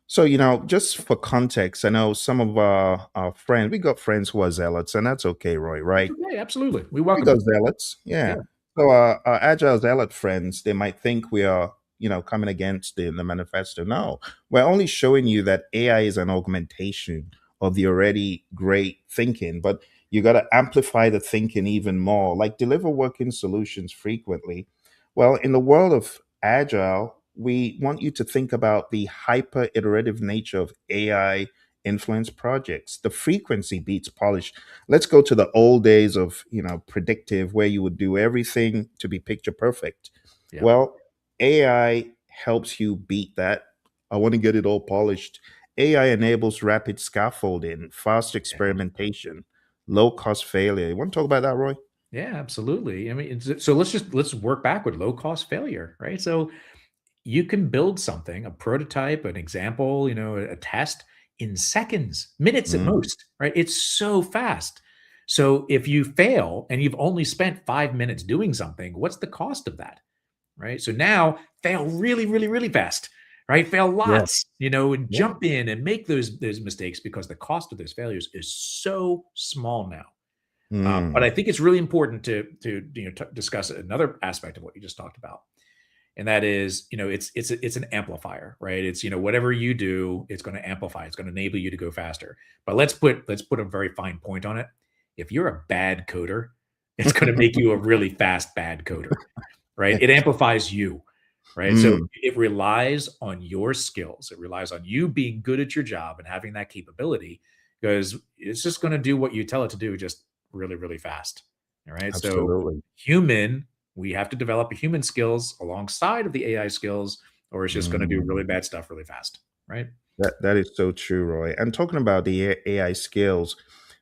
[SPEAKER 1] So, just for context, I know some of our friends, we got friends who are zealots, and that's okay, Roy,
[SPEAKER 2] That's
[SPEAKER 1] right?
[SPEAKER 2] okay. Absolutely. We
[SPEAKER 1] We
[SPEAKER 2] welcome
[SPEAKER 1] got
[SPEAKER 2] it.
[SPEAKER 1] zealots,
[SPEAKER 2] Yeah.
[SPEAKER 1] yeah. So our agile zealot friends, they might think we are, coming against the manifesto. No, we're only showing you that AI is an augmentation of the already great thinking, but you got to amplify the thinking even more, like deliver working solutions frequently. Well, in the world of agile, we want you to think about the hyper iterative nature of AI influenced projects. The frequency beats polish. Let's go to the old days of predictive where you would do everything to be picture perfect.
[SPEAKER 2] Yep.
[SPEAKER 1] Well, AI helps you beat that. I want to get it all polished. AI enables rapid scaffolding, fast
[SPEAKER 2] Yeah.
[SPEAKER 1] experimentation, low cost failure. You want to talk about that, Roy?
[SPEAKER 2] Yeah, absolutely. I mean, so let's work backward. Low cost failure, right? So you can build something, a prototype, an example, a test in seconds, minutes at
[SPEAKER 1] Mm.
[SPEAKER 2] most, right? It's so fast. So if you fail and you've only spent 5 minutes doing something, what's the cost of that? Right. So now fail really, really, really fast, right? Fail
[SPEAKER 1] Yeah.
[SPEAKER 2] lots, and
[SPEAKER 1] Yeah.
[SPEAKER 2] jump in and make those mistakes because the cost of those failures is so small now. But
[SPEAKER 1] Mm.
[SPEAKER 2] I think it's really important to discuss another aspect of what you just talked about, and that is, it's an amplifier, right? It's, whatever you do, it's going to amplify, it's going to enable you to go faster. But let's put a very fine point on it. If you're a bad coder, it's going to make you a really fast bad coder, right?
[SPEAKER 1] Yeah.
[SPEAKER 2] It amplifies you, right? So
[SPEAKER 1] Mm.
[SPEAKER 2] it relies on your skills. It relies on you being good at your job and having that capability, because it's just going to do what you tell it to do, just really, really fast. All right. So
[SPEAKER 1] Absolutely.
[SPEAKER 2] human, we have to develop human skills alongside of the AI skills, or it's just going to do really
[SPEAKER 1] Mm.
[SPEAKER 2] bad stuff really fast. Right.
[SPEAKER 1] That is so true, Roy. And talking about the AI skills,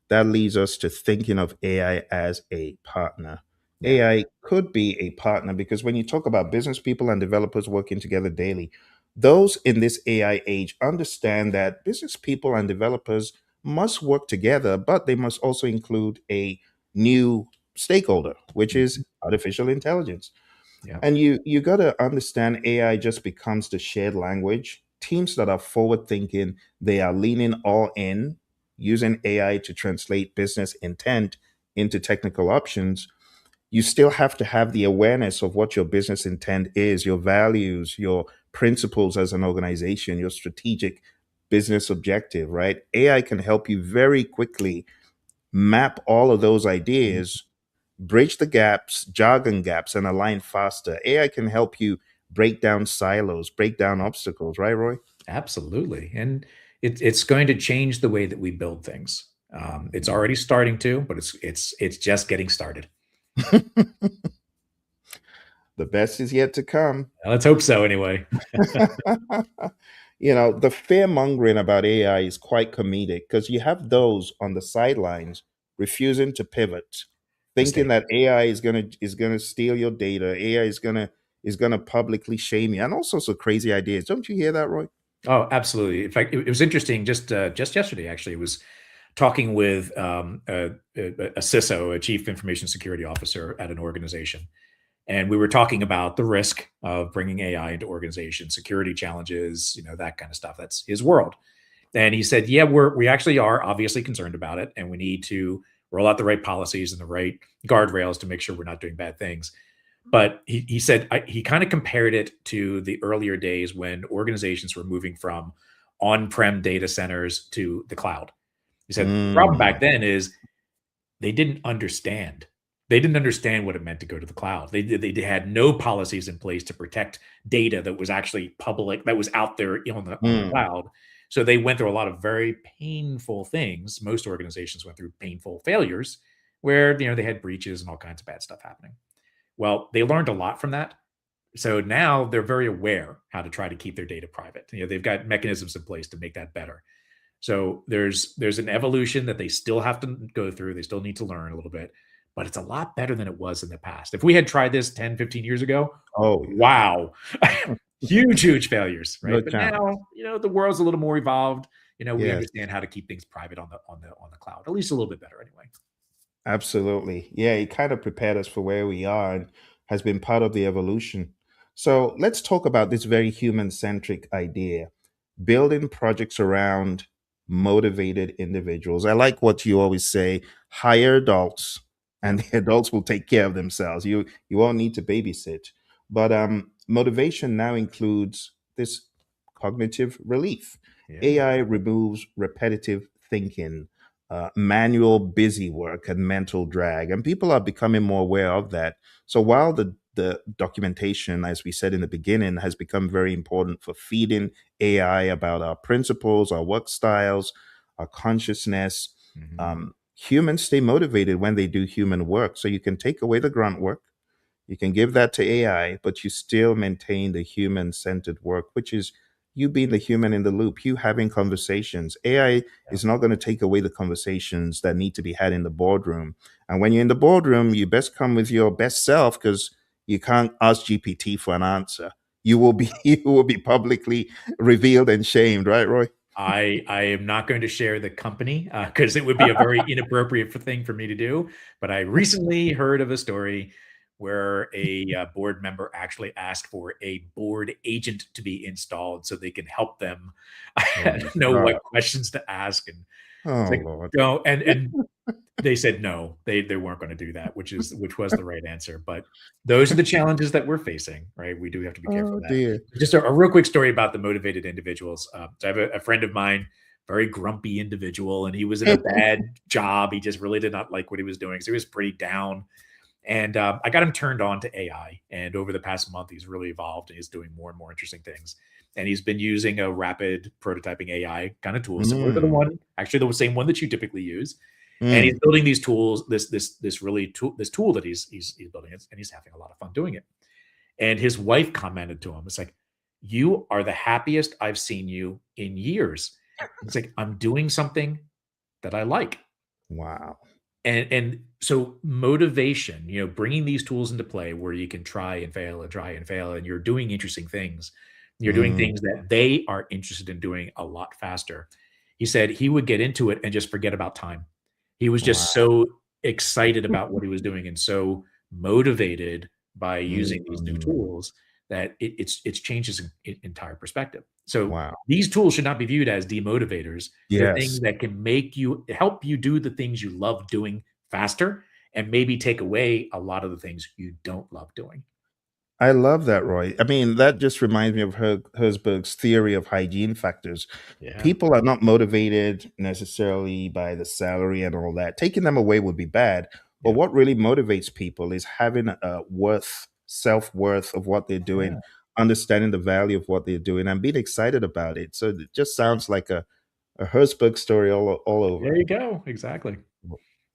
[SPEAKER 1] that leads us to thinking of AI as a partner.
[SPEAKER 2] Yeah.
[SPEAKER 1] AI could be a partner because when you talk about business people and developers working together daily, those in this AI age understand that business people and developers must work together, but they must also include a new stakeholder, which is
[SPEAKER 2] Mhm.
[SPEAKER 1] artificial intelligence.
[SPEAKER 2] Yeah.
[SPEAKER 1] And you got to understand AI just becomes the shared language. Teams that are forward thinking, they are leaning all in, using AI to translate business intent into technical options. You still have to have the awareness of what your business intent is, your values, your principles as an organization, your strategic business objective, right? AI can help you very quickly map all of those ideas, bridge the gaps, jargon gaps, and align faster. AI can help you break down silos, break down obstacles, right, Roy?
[SPEAKER 2] Absolutely. And it's going to change the way that we build things. It's already starting to, but it's just getting started.
[SPEAKER 1] The best is yet to come.
[SPEAKER 2] Let's hope so anyway.
[SPEAKER 1] The fear mongering about AI is quite comedic because you have those on the sidelines refusing to pivot, thinking
[SPEAKER 2] Mistake.
[SPEAKER 1] that AI is gonna steal your data. AI is gonna publicly shame you, and all sorts of crazy ideas. Don't you hear that, Roy?
[SPEAKER 2] Oh, absolutely. In fact, it was interesting. Just yesterday, actually, it was talking with a CISO, a chief information security officer at an organization, and we were talking about the risk of bringing AI into organizations, security challenges, that kind of stuff. That's his world. And he said, "Yeah, we actually are obviously concerned about it, and we need to roll out the right policies and the right guardrails to make sure we're not doing bad things." But he said he kind of compared it to the earlier days when organizations were moving from on-prem data centers to the cloud. He said the problem back
[SPEAKER 1] Mm,
[SPEAKER 2] then is they didn't understand. They didn't understand what it meant to go to the cloud. They had no policies in place to protect data that was actually public, that was out there on the
[SPEAKER 1] mm,
[SPEAKER 2] cloud. So they went through a lot of very painful things. Most organizations went through painful failures where they had breaches and all kinds of bad stuff happening. Well, they learned a lot from that. So now they're very aware how to try to keep their data private. They've got mechanisms in place to make that better. So there's an evolution that they still have to go through. They still need to learn a little bit, but it's a lot better than it was in the past. If we had tried this 10, 15 years ago,
[SPEAKER 1] oh yeah.
[SPEAKER 2] wow. Huge, huge failures,
[SPEAKER 1] No
[SPEAKER 2] right? But
[SPEAKER 1] chance.
[SPEAKER 2] now, the world's a little more evolved. We
[SPEAKER 1] Yes.
[SPEAKER 2] understand how to keep things private on the cloud, at least a little bit better anyway.
[SPEAKER 1] Absolutely. Yeah, it kind of prepared us for where we are and has been part of the evolution. So let's talk about this very human centric idea, building projects around motivated individuals. I like what you always say, hire adults and
[SPEAKER 2] Yeah.
[SPEAKER 1] the adults will take care of themselves. You won't need to babysit. But motivation now includes this cognitive relief.
[SPEAKER 2] Yeah.
[SPEAKER 1] AI removes repetitive thinking, manual busy work and mental drag, and people are becoming more aware of that. So while the documentation, as we said in the beginning, has become very important for feeding AI about our principles, our work styles, our consciousness,
[SPEAKER 2] Mhm.
[SPEAKER 1] humans stay motivated when they do human work. So you can take away the grunt work, you can give that to AI, but you still maintain the human centered work, which is you being the human in the loop, you having conversations. AI
[SPEAKER 2] Yeah.
[SPEAKER 1] is not going to take away the conversations that need to be had in the boardroom. And when you're in the boardroom, you best come with your best self because you can't ask GPT for an answer. You will be you will be publicly revealed and shamed, right, Roy?
[SPEAKER 2] I am not going to share the company because it would be a very inappropriate thing for me to do. But I recently heard of a story where a board member actually asked for a board agent to be installed so they can help them
[SPEAKER 1] Oh my
[SPEAKER 2] know
[SPEAKER 1] God.
[SPEAKER 2] what questions to ask. And it's
[SPEAKER 1] Oh
[SPEAKER 2] like,
[SPEAKER 1] Lord.
[SPEAKER 2] no, and they said no, they weren't going to do that, which was the right answer. But those are the challenges that we're facing, right? We do have to be careful
[SPEAKER 1] Oh
[SPEAKER 2] of that.
[SPEAKER 1] dear.
[SPEAKER 2] Just a real quick story about the motivated individuals. So I have a friend of mine, very grumpy individual, and he was in a bad job. He just really did not like what he was doing. So he was pretty down. And I got him turned on to AI. And over the past month, he's really evolved and he's doing more and more interesting things. And he's been using a rapid prototyping AI kind of tool, similar to the
[SPEAKER 1] Mm,
[SPEAKER 2] one, actually the same one that you typically use. And he's
[SPEAKER 1] mm.
[SPEAKER 2] building these tools, this tool that he's building, and he's having a lot of fun doing it. And his wife commented to him, it's like, "You are the happiest I've seen you in years." It's like, "I'm doing something that I like."
[SPEAKER 1] Wow.
[SPEAKER 2] And so motivation, bringing these tools into play where you can try and fail, and you're doing interesting things. You're doing
[SPEAKER 1] Mm,
[SPEAKER 2] things that they are interested in doing a lot faster. He said he would get into it and just forget about time. He was just
[SPEAKER 1] wow.
[SPEAKER 2] so excited about what he was doing and so motivated by using these new
[SPEAKER 1] Mm,
[SPEAKER 2] tools that it's changed his entire perspective. So
[SPEAKER 1] wow.
[SPEAKER 2] these tools should not be viewed as demotivators. They're
[SPEAKER 1] Yes.
[SPEAKER 2] things that can help you do the things you love doing faster and maybe take away a lot of the things you don't love doing.
[SPEAKER 1] I love that, Roy. I mean, that just reminds me of Herzberg's theory of hygiene factors.
[SPEAKER 2] Yeah.
[SPEAKER 1] People are not motivated necessarily by the salary and all that. Taking them away would be bad. But
[SPEAKER 2] Yeah.
[SPEAKER 1] what really motivates people is having a self worth of what they're doing,
[SPEAKER 2] Yeah.
[SPEAKER 1] understanding the value of what they're doing, and being excited about it. So it just sounds like a Herzberg story all
[SPEAKER 2] There
[SPEAKER 1] over.
[SPEAKER 2] you go. Exactly.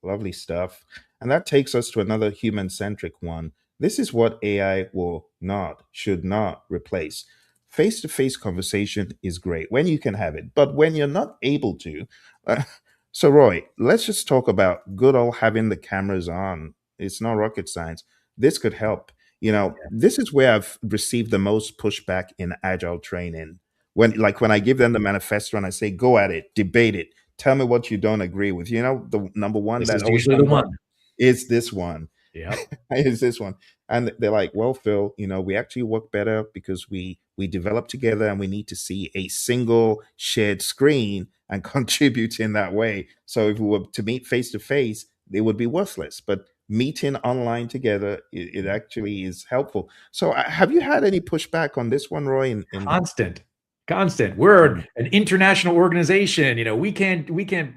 [SPEAKER 1] Lovely stuff. And that takes us to another human centric one. This is what AI will not, should not replace face to face conversation is great when you can have it, but when you're not able to, uh, so Roy, let's just talk about good old having the cameras on. It's not rocket science. This could help. This is where I've received the most pushback in agile training. When I give them the manifesto and I say, go at it, debate it, tell me what you don't agree with. The number one
[SPEAKER 2] This
[SPEAKER 1] that
[SPEAKER 2] is
[SPEAKER 1] always
[SPEAKER 2] usually the
[SPEAKER 1] comes up
[SPEAKER 2] one.
[SPEAKER 1] is this one.
[SPEAKER 2] Yep.
[SPEAKER 1] Is this one. And they're like, well, Phil, we actually work better because we develop together and we need to see a single shared screen and contribute in that way. So if we were to meet face to face, they would be worthless. But meeting online together, it actually is helpful. So have you had any pushback on this one, Roy?
[SPEAKER 2] Constant. We're an international organization. We can't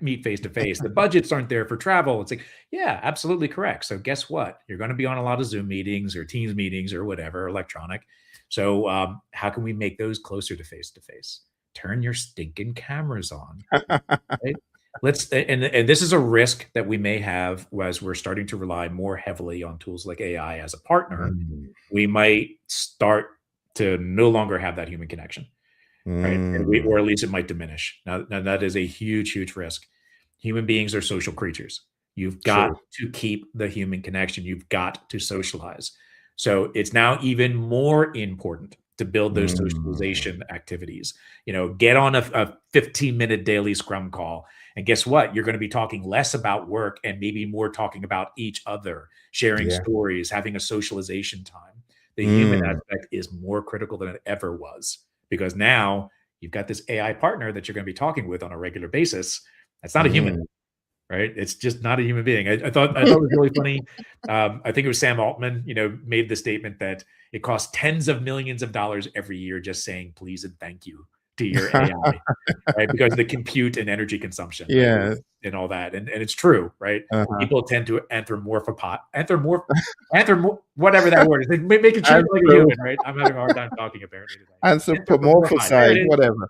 [SPEAKER 2] meet face to face. The budgets aren't there for travel. It's like, yeah, absolutely correct. So guess what? You're going to be on a lot of Zoom meetings or Teams meetings or whatever, electronic. So how can we make those closer to face? Turn your stinking cameras on. Right? And this is a risk that we may have as we're starting to rely more heavily on tools like AI as a partner.
[SPEAKER 1] Mm.
[SPEAKER 2] We might start to no longer have that human connection, right? Or
[SPEAKER 1] Mm.
[SPEAKER 2] at least it might diminish. Now that is a huge risk. Human beings are social creatures. You've got
[SPEAKER 1] True.
[SPEAKER 2] to keep the human connection. You've got to socialize. So it's now even more important to build those
[SPEAKER 1] Mm.
[SPEAKER 2] socialization activities. Get on a 15-minute daily scrum call. And guess what? You're going to be talking less about work and maybe more talking about each other, sharing
[SPEAKER 1] Yeah.
[SPEAKER 2] stories, having a socialization time. The human
[SPEAKER 1] Mm.
[SPEAKER 2] aspect is more critical than it ever was because now you've got this AI partner that you're going to be talking with on a regular basis. That's not a human,
[SPEAKER 1] Mm.
[SPEAKER 2] right? It's just not a human being. I thought it was really funny. I think it was Sam Altman, made the statement that it costs tens of millions of dollars every year just saying please and thank you to your AI, right? Because of the compute and energy consumption, right?
[SPEAKER 1] Yeah.
[SPEAKER 2] And all that. And it's true, right?
[SPEAKER 1] Uh-huh.
[SPEAKER 2] People tend to whatever that word is. They make it treat it like a human, right? I'm having a hard time talking apparently today. Anthropomorphize. There
[SPEAKER 1] Anthropomorphize,
[SPEAKER 2] it is.
[SPEAKER 1] whatever.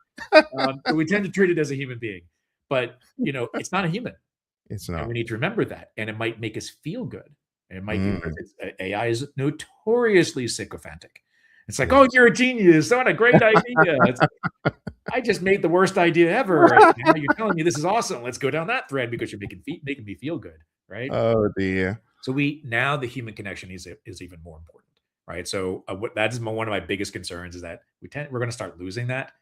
[SPEAKER 2] So we tend to treat it as a human being, but it's not a human,
[SPEAKER 1] It's
[SPEAKER 2] and we
[SPEAKER 1] not.
[SPEAKER 2] need to remember that. And it might make us feel good. And it might
[SPEAKER 1] Mm.
[SPEAKER 2] AI is notoriously sycophantic. It's like,
[SPEAKER 1] Yeah.
[SPEAKER 2] oh, you're a genius. What a great idea. It's like, I just made the worst idea ever. And now you're telling me this is awesome. Let's go down that thread because you're making me feel good, right?
[SPEAKER 1] Oh dear.
[SPEAKER 2] So now the human connection is even more important, right? So that is one of my biggest concerns is that we're going to start losing that,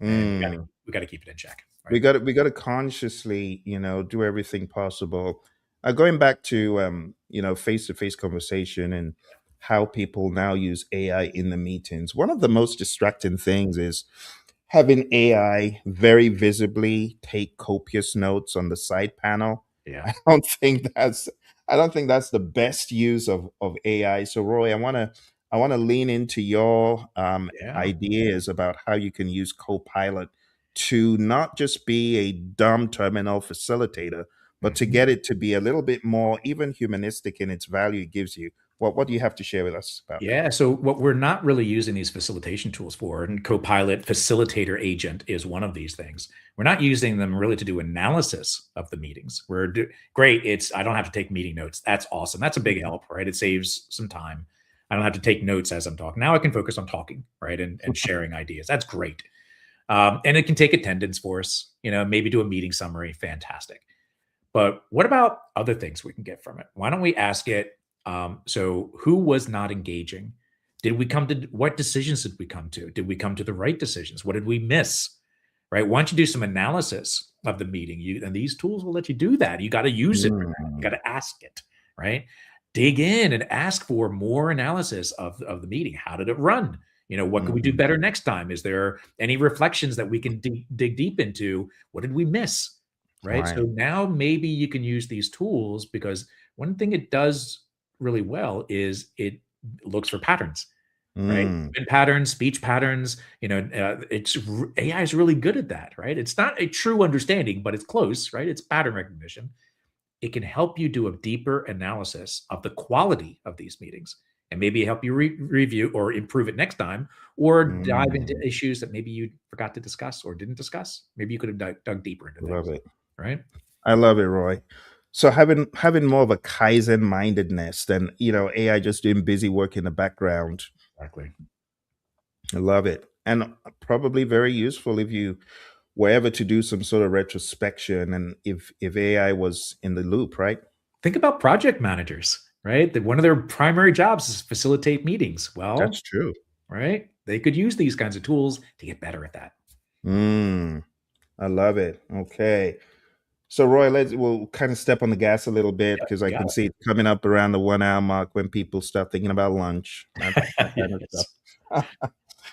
[SPEAKER 2] and
[SPEAKER 1] Mm.
[SPEAKER 2] we got to keep it in check,
[SPEAKER 1] We
[SPEAKER 2] right?
[SPEAKER 1] got to we got to consciously, do everything possible. Going back to face to face conversation and how people now use AI in the meetings. One of the most distracting things is having AI very visibly take copious notes on the side panel.
[SPEAKER 2] Yeah,
[SPEAKER 1] I don't think that's I don't think that's the best use of AI. So Roy, I want to lean into your
[SPEAKER 2] yeah.
[SPEAKER 1] ideas about how you can use Copilot to not just be a dumb terminal facilitator, but to
[SPEAKER 2] Mhm.
[SPEAKER 1] get it to be a little bit more even humanistic in its value it gives you. What do you have to share with us about that?
[SPEAKER 2] Yeah. So what we're not really using these facilitation tools for, and Copilot Facilitator Agent is one of these things. We're not using them really to do analysis of the meetings. Great. I don't have to take meeting notes. That's awesome. That's a big help, right? It saves some time. I don't have to take notes as I'm talking. Now I can focus on talking, right, and sharing ideas. That's great. And it can take attendance for us. Maybe do a meeting summary. Fantastic. But what about other things we can get from it? Why don't we ask it? So, who was not engaging? What decisions did we come to? Did we come to the right decisions? What did we miss? Right? Why don't you do some analysis of the meeting? And these tools will let you do that. You got to use it for that. You got
[SPEAKER 1] Mm.
[SPEAKER 2] to ask it, right? Dig in and ask for more analysis of the meeting. How did it run? What could we do
[SPEAKER 1] Mhm.
[SPEAKER 2] better next time? Is there any reflections that we can dig deep into? What did we miss? Right. So
[SPEAKER 1] Right.
[SPEAKER 2] now maybe you can use these tools because one thing it does really well is it looks for patterns, right?
[SPEAKER 1] Mm.
[SPEAKER 2] Movement patterns, speech patterns. AI is really good at that, right? It's not a true understanding, but it's close, right? It's pattern recognition. It can help you do a deeper analysis of the quality of these meetings and maybe help you review or improve it next time or dive into
[SPEAKER 1] Mm.
[SPEAKER 2] issues that maybe you forgot to discuss or didn't discuss. Maybe you could have dug deeper into
[SPEAKER 1] Love
[SPEAKER 2] things,
[SPEAKER 1] it.
[SPEAKER 2] right?
[SPEAKER 1] I love it, Roy. So having more of a Kaizen mindedness than AI just doing busy work in the background.
[SPEAKER 2] Exactly.
[SPEAKER 1] I love it. and probably very useful if you were ever to do some sort of retrospection and if AI was in the loop, right?
[SPEAKER 2] Think about project managers, right? That one of their primary jobs is facilitate meetings. Well,
[SPEAKER 1] That's true.
[SPEAKER 2] right? They could use these kinds of tools to get better at that.
[SPEAKER 1] Mm, I love it. Okay. So Roy, we'll kind of step on the gas a little bit
[SPEAKER 2] Yep,
[SPEAKER 1] because
[SPEAKER 2] you
[SPEAKER 1] I
[SPEAKER 2] got
[SPEAKER 1] can see it coming up around the 1 hour mark when people start thinking about lunch, that kind of
[SPEAKER 2] it.
[SPEAKER 1] stuff.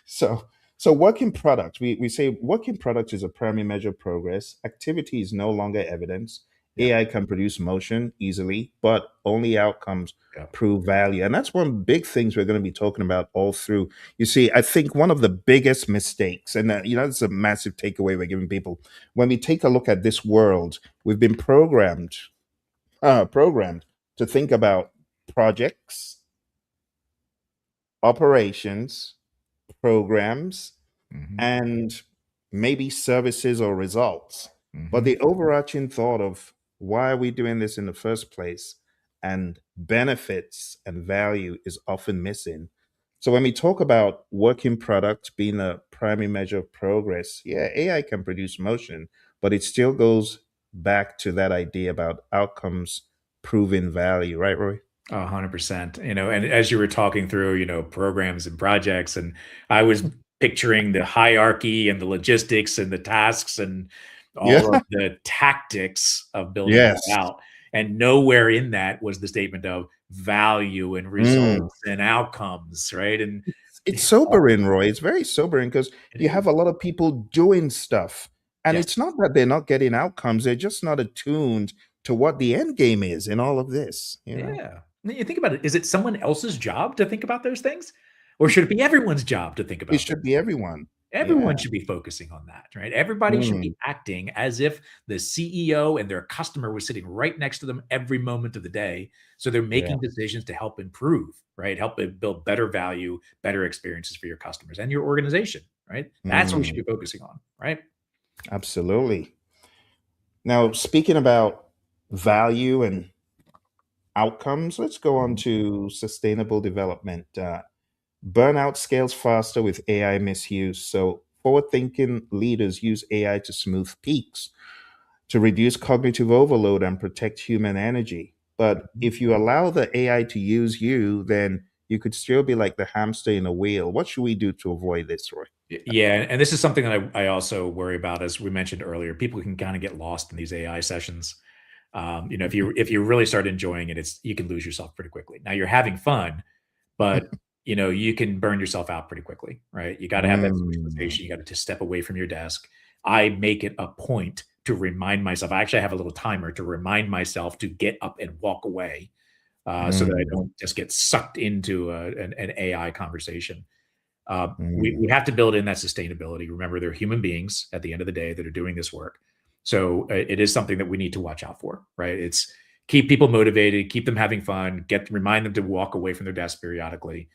[SPEAKER 1] So, so working product, we say working product is a primary measure of progress. Activity is no longer evidence.
[SPEAKER 2] Yeah.
[SPEAKER 1] AI can produce motion easily, but only outcomes
[SPEAKER 2] Yeah.
[SPEAKER 1] prove value. And that's one of the big things we're going to be talking about all through. You see, I think one of the biggest mistakes, and it's a massive takeaway we're giving people, when we take a look at this world, we've been programmed to think about projects, operations, programs,
[SPEAKER 2] Hmm.
[SPEAKER 1] and maybe services or results. But
[SPEAKER 2] Hmm.
[SPEAKER 1] the overarching thought of why are we doing this in the first place and benefits and value is often missing. So when we talk about working product being a primary measure of progress, yeah, AI can produce motion, but it still goes back to that idea about outcomes proving value, right, Roy?
[SPEAKER 2] 100%. And as you were talking through, programs and projects, and I was picturing the hierarchy and the logistics and the tasks and
[SPEAKER 1] Yeah.
[SPEAKER 2] all of the tactics of building that
[SPEAKER 1] Yes.
[SPEAKER 2] out. And nowhere in that was the statement of value and
[SPEAKER 1] Mm.
[SPEAKER 2] results and outcomes, right? And
[SPEAKER 1] It's
[SPEAKER 2] it's all,
[SPEAKER 1] sobering, Roy. It's very sobering because
[SPEAKER 2] it
[SPEAKER 1] you have
[SPEAKER 2] is.
[SPEAKER 1] a lot of people doing stuff, and
[SPEAKER 2] Yes.
[SPEAKER 1] it's not that they're not getting outcomes; they're just not attuned to what the end game is in all of this.
[SPEAKER 2] Yeah. You think about it. Is it someone else's job to think about those things? Or should it be everyone's job to think
[SPEAKER 1] It
[SPEAKER 2] about those
[SPEAKER 1] should be
[SPEAKER 2] things?
[SPEAKER 1] everyone.
[SPEAKER 2] Everyone
[SPEAKER 1] Yeah.
[SPEAKER 2] should be focusing on that, right? Everybody should
[SPEAKER 1] Mm.
[SPEAKER 2] be acting as if the CEO and their customer was sitting right next to them every moment of the day. So they're
[SPEAKER 1] Yeah.
[SPEAKER 2] making decisions to help improve, right? Help it build better value, better experiences for your customers and your organization, right? That's what we should
[SPEAKER 1] Mm.
[SPEAKER 2] be focusing on, right?
[SPEAKER 1] Absolutely. Now, speaking about value and outcomes, let's go on
[SPEAKER 2] Mhm.
[SPEAKER 1] to sustainable development. Burnout scales faster with AI misuse. So, forward thinking leaders use AI to smooth peaks, to reduce cognitive overload and protect human energy. But
[SPEAKER 2] Mhm.
[SPEAKER 1] if you allow the AI to use you, then you could still be like the hamster in a wheel. What should we do to avoid this, Roy?
[SPEAKER 2] Yeah, and this is something that I also worry about, as we mentioned earlier. People can kind of get lost in these AI sessions. If you really start enjoying it, it's you can lose yourself pretty quickly. Now you're having fun, but you can burn yourself out pretty quickly, right? You got to have that
[SPEAKER 1] Mm,
[SPEAKER 2] socialization. You got to just step away from your desk. I make it a point to remind myself. I actually have a little timer to remind myself to get up and walk away, so that I
[SPEAKER 1] mm,
[SPEAKER 2] don't just get sucked into an AI conversation. We
[SPEAKER 1] mm,
[SPEAKER 2] have to build in that sustainability. Remember, they're human beings at the end of the day that are doing this work. So it is something that we need to watch out for, right? It's keep people motivated, keep them having fun, remind them to walk away from their desk periodically.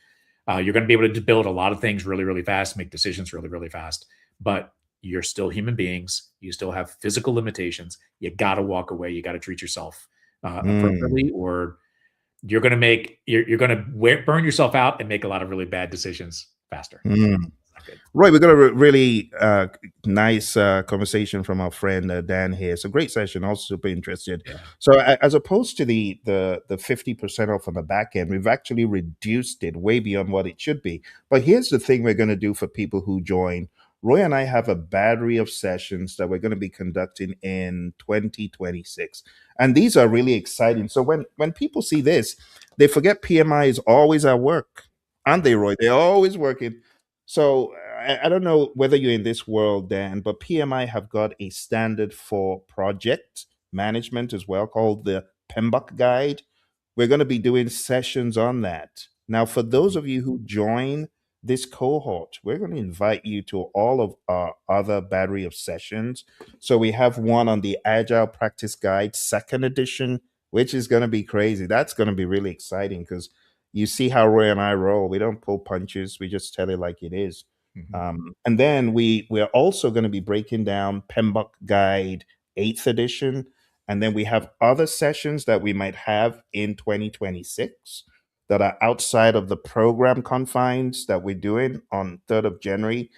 [SPEAKER 2] You're going to be able to build a lot of things really, really fast, make decisions really, really fast, but you're still human beings. You still have physical limitations. You got to walk away. You got to treat yourself
[SPEAKER 1] mm,
[SPEAKER 2] appropriately, or you're going to burn yourself out and make a lot of really bad decisions faster.
[SPEAKER 1] mm.
[SPEAKER 2] It's not good.
[SPEAKER 1] Right, we got a really nice conversation from our friend Dan here. It's a great session. Also, super interested.
[SPEAKER 2] Yeah.
[SPEAKER 1] So, as opposed to the 50% off on the back end, we've actually reduced it way beyond what it should be. But here's the thing: we're going to do for people who join. Roy and I have a battery of sessions that we're going to be conducting in 2026, and these are really exciting. So when people see this, they forget PMI is always at work, aren't they, Roy? They're always working. So I don't know whether you're in this world, Dan, but PMI have got a standard for project management as well called the PMBOK Guide. We're going to be doing sessions on that. Now, for those of you who join this cohort, we're going to invite you to all of our other battery of sessions. So we have one on the Agile Practice Guide, second edition, which is going to be crazy. That's going to be really exciting because you see how Roy and I roll. We don't pull punches. We just tell it like it is.
[SPEAKER 2] Mhm.
[SPEAKER 1] And then we're also going to be breaking down PMBOK Guide 8th edition. And then we have other sessions that we might have in 2026 that are outside of the program confines that we're doing on 3rd of January.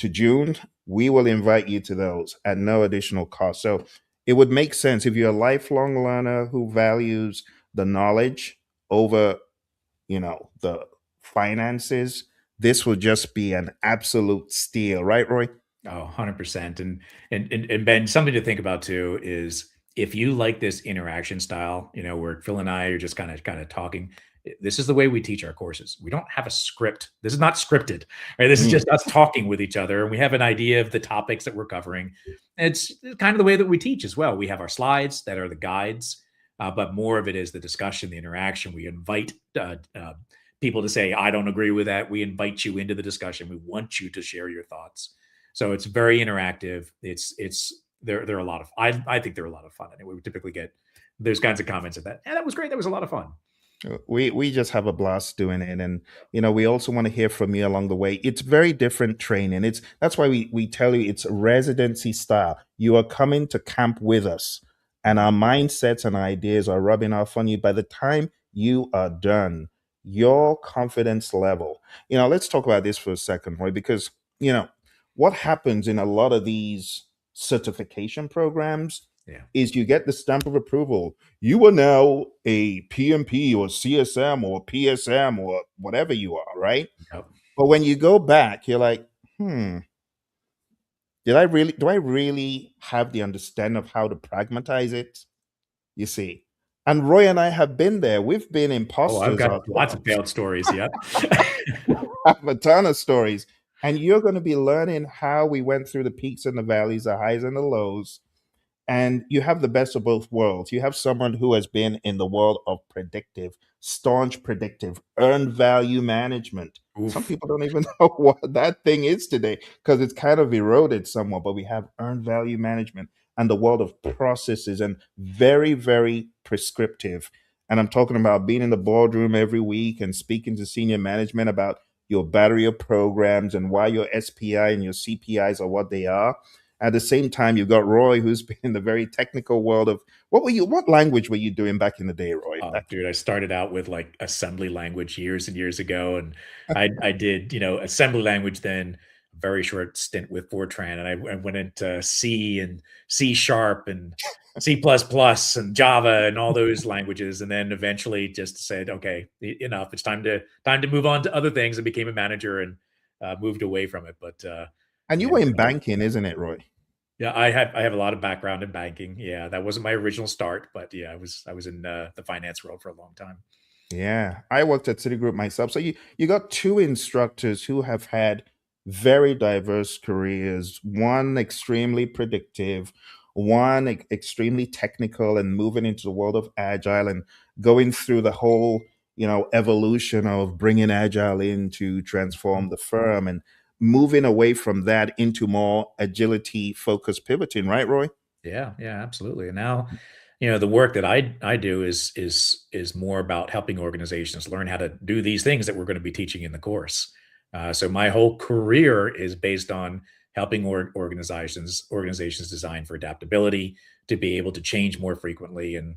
[SPEAKER 1] to June, we will invite you to those at no additional cost. So it would make sense if you're a lifelong learner who values the knowledge over, the finances. This will just be an absolute steal, right, Roy?
[SPEAKER 2] Oh, 100%. And Ben, something to think about too is if you like this interaction style, where Phil and I are just kind of talking, this is the way we teach our courses. We don't have a script. This is not scripted, right? This is
[SPEAKER 1] Mm.
[SPEAKER 2] just us talking with each other, and we have an idea of the topics that we're covering. It's kind of the way that we teach as well. We have our slides that are the guides, but more of it is the discussion, the interaction. We invite people to say, "I don't agree with that." We invite you into the discussion. We want you to share your thoughts. So it's very interactive. It's they're a lot of I think they're a lot of fun. Anyway, we typically get those kinds of comments at that. And that was great. That was a lot of fun.
[SPEAKER 1] We just have a blast doing it, and we also want to hear from you along the way. It's very different training. That's why we tell you it's residency style. You are coming to camp with us, and our mindsets and ideas are rubbing off on you. By the time you are done, your confidence level. Let's talk about this for a second, Roy, because what happens in a lot of these certification programs
[SPEAKER 2] Yeah.
[SPEAKER 1] is you get the stamp of approval. You are now a PMP or CSM or PSM or whatever you are, right?
[SPEAKER 2] Yep.
[SPEAKER 1] But when you go back, you're like, do I really have the understanding of how to pragmatize it? You see. And Roy and I have been there. We've been
[SPEAKER 2] Oh, I've
[SPEAKER 1] imposters
[SPEAKER 2] got lots of
[SPEAKER 1] ourselves.
[SPEAKER 2] failed stories. Yep.
[SPEAKER 1] Have a ton of stories. And you're going to be learning how we went through the peaks and the valleys, the highs and the lows, and you have the best of both worlds. You have someone who has been in the world of predictive, staunch predictive, earned value management. Some
[SPEAKER 2] Oof.
[SPEAKER 1] people don't even know what that thing is today because it's kind of eroded somewhat, but we have earned value management and the world of processes and very, very prescriptive. And I'm talking about being in the boardroom every week and speaking to senior management about your battery of programs and why your SPI and your CPIs are what they are. At the same time, you've got Roy, who's been in the very technical world of what language were you doing back in the day, Roy?
[SPEAKER 2] Oh,
[SPEAKER 1] Back
[SPEAKER 2] dude, I started out with like assembly language years and years ago, and I did assembly language, then a very short stint with Fortran, and I went into C and C sharp and C plus plus and Java and all those languages, and then eventually just said, okay, enough. It's time to move on to other things, and became a manager and moved away from it. But
[SPEAKER 1] and you
[SPEAKER 2] yeah,
[SPEAKER 1] were in banking, isn't it, Roy?
[SPEAKER 2] yeah, I have a lot of background in banking. Yeah, that wasn't my original start, but yeah, I was in the finance world for a long time.
[SPEAKER 1] Yeah, I worked at Citigroup myself. So you got two instructors who have had very diverse careers. One extremely predictive, one extremely technical, and moving into the world of agile and going through the whole evolution of bringing agile in to transform the firm and moving away from that into more agility focused pivoting. Right, Roy?
[SPEAKER 2] Yeah, yeah, absolutely. And now, the work that I do is more about helping organizations learn how to do these things that we're going to be teaching in the course. So my whole career is based on helping organizations design for adaptability, to be able to change more frequently, and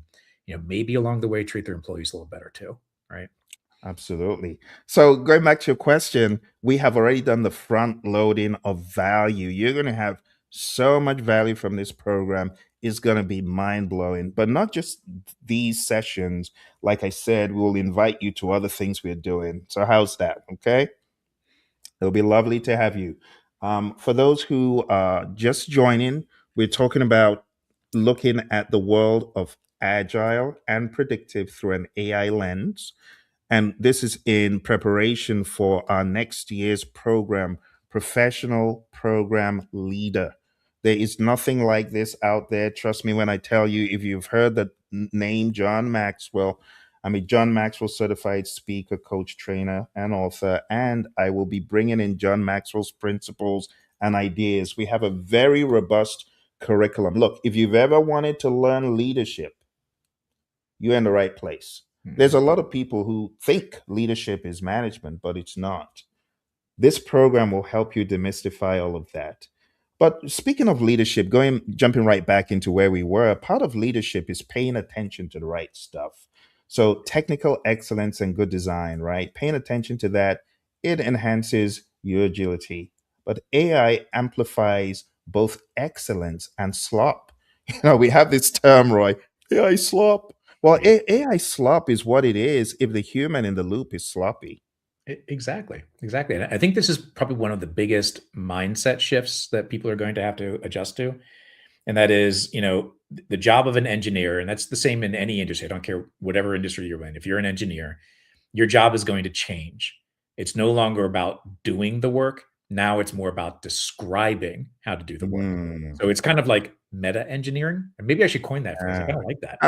[SPEAKER 2] maybe along the way treat their employees a little better too. Right.
[SPEAKER 1] Absolutely. So going back to your question, we have already done the front loading of value. You're going to have so much value from this program. It's going to be mind blowing, but not just these sessions. Like I said, we'll invite you to other things we're doing. So how's that? Okay. It'll be lovely to have you. For those who are just joining, we're talking about looking at the world of agile and predictive through an AI lens. And this is in preparation for our next year's program, Professional Program Leader. There is nothing like this out there. Trust me when I tell you, if you've heard the name John Maxwell, I'm a John Maxwell certified speaker, coach, trainer, and author. And I will be bringing in John Maxwell's principles and ideas. We have a very robust curriculum. Look, if you've ever wanted to learn leadership, you're in the right place. There's
[SPEAKER 2] Mhm.
[SPEAKER 1] a lot of people who think leadership is management, but it's not. This program will help you demystify all of that. But speaking of leadership, jumping right back into where we were, part of leadership is paying attention to the right stuff. So technical excellence and good design, right? Paying attention to that, it enhances your agility. but AI amplifies both excellence and slop. We have this term, Roy, AI slop. Well,
[SPEAKER 2] Right.
[SPEAKER 1] AI slop is what it is if the human in the loop is sloppy.
[SPEAKER 2] Exactly. Exactly. And I think this is probably one of the biggest mindset shifts that people are going to have to adjust to. And that is, the job of an engineer, and that's the same in any industry. I don't care whatever industry you're in. If you're an engineer, your job is going to change. It's no longer about doing the work. Now it's more about describing how to do the work.
[SPEAKER 1] Mm.
[SPEAKER 2] So it's kind of like meta engineering. And maybe I should coin that phrase. I kind of like that.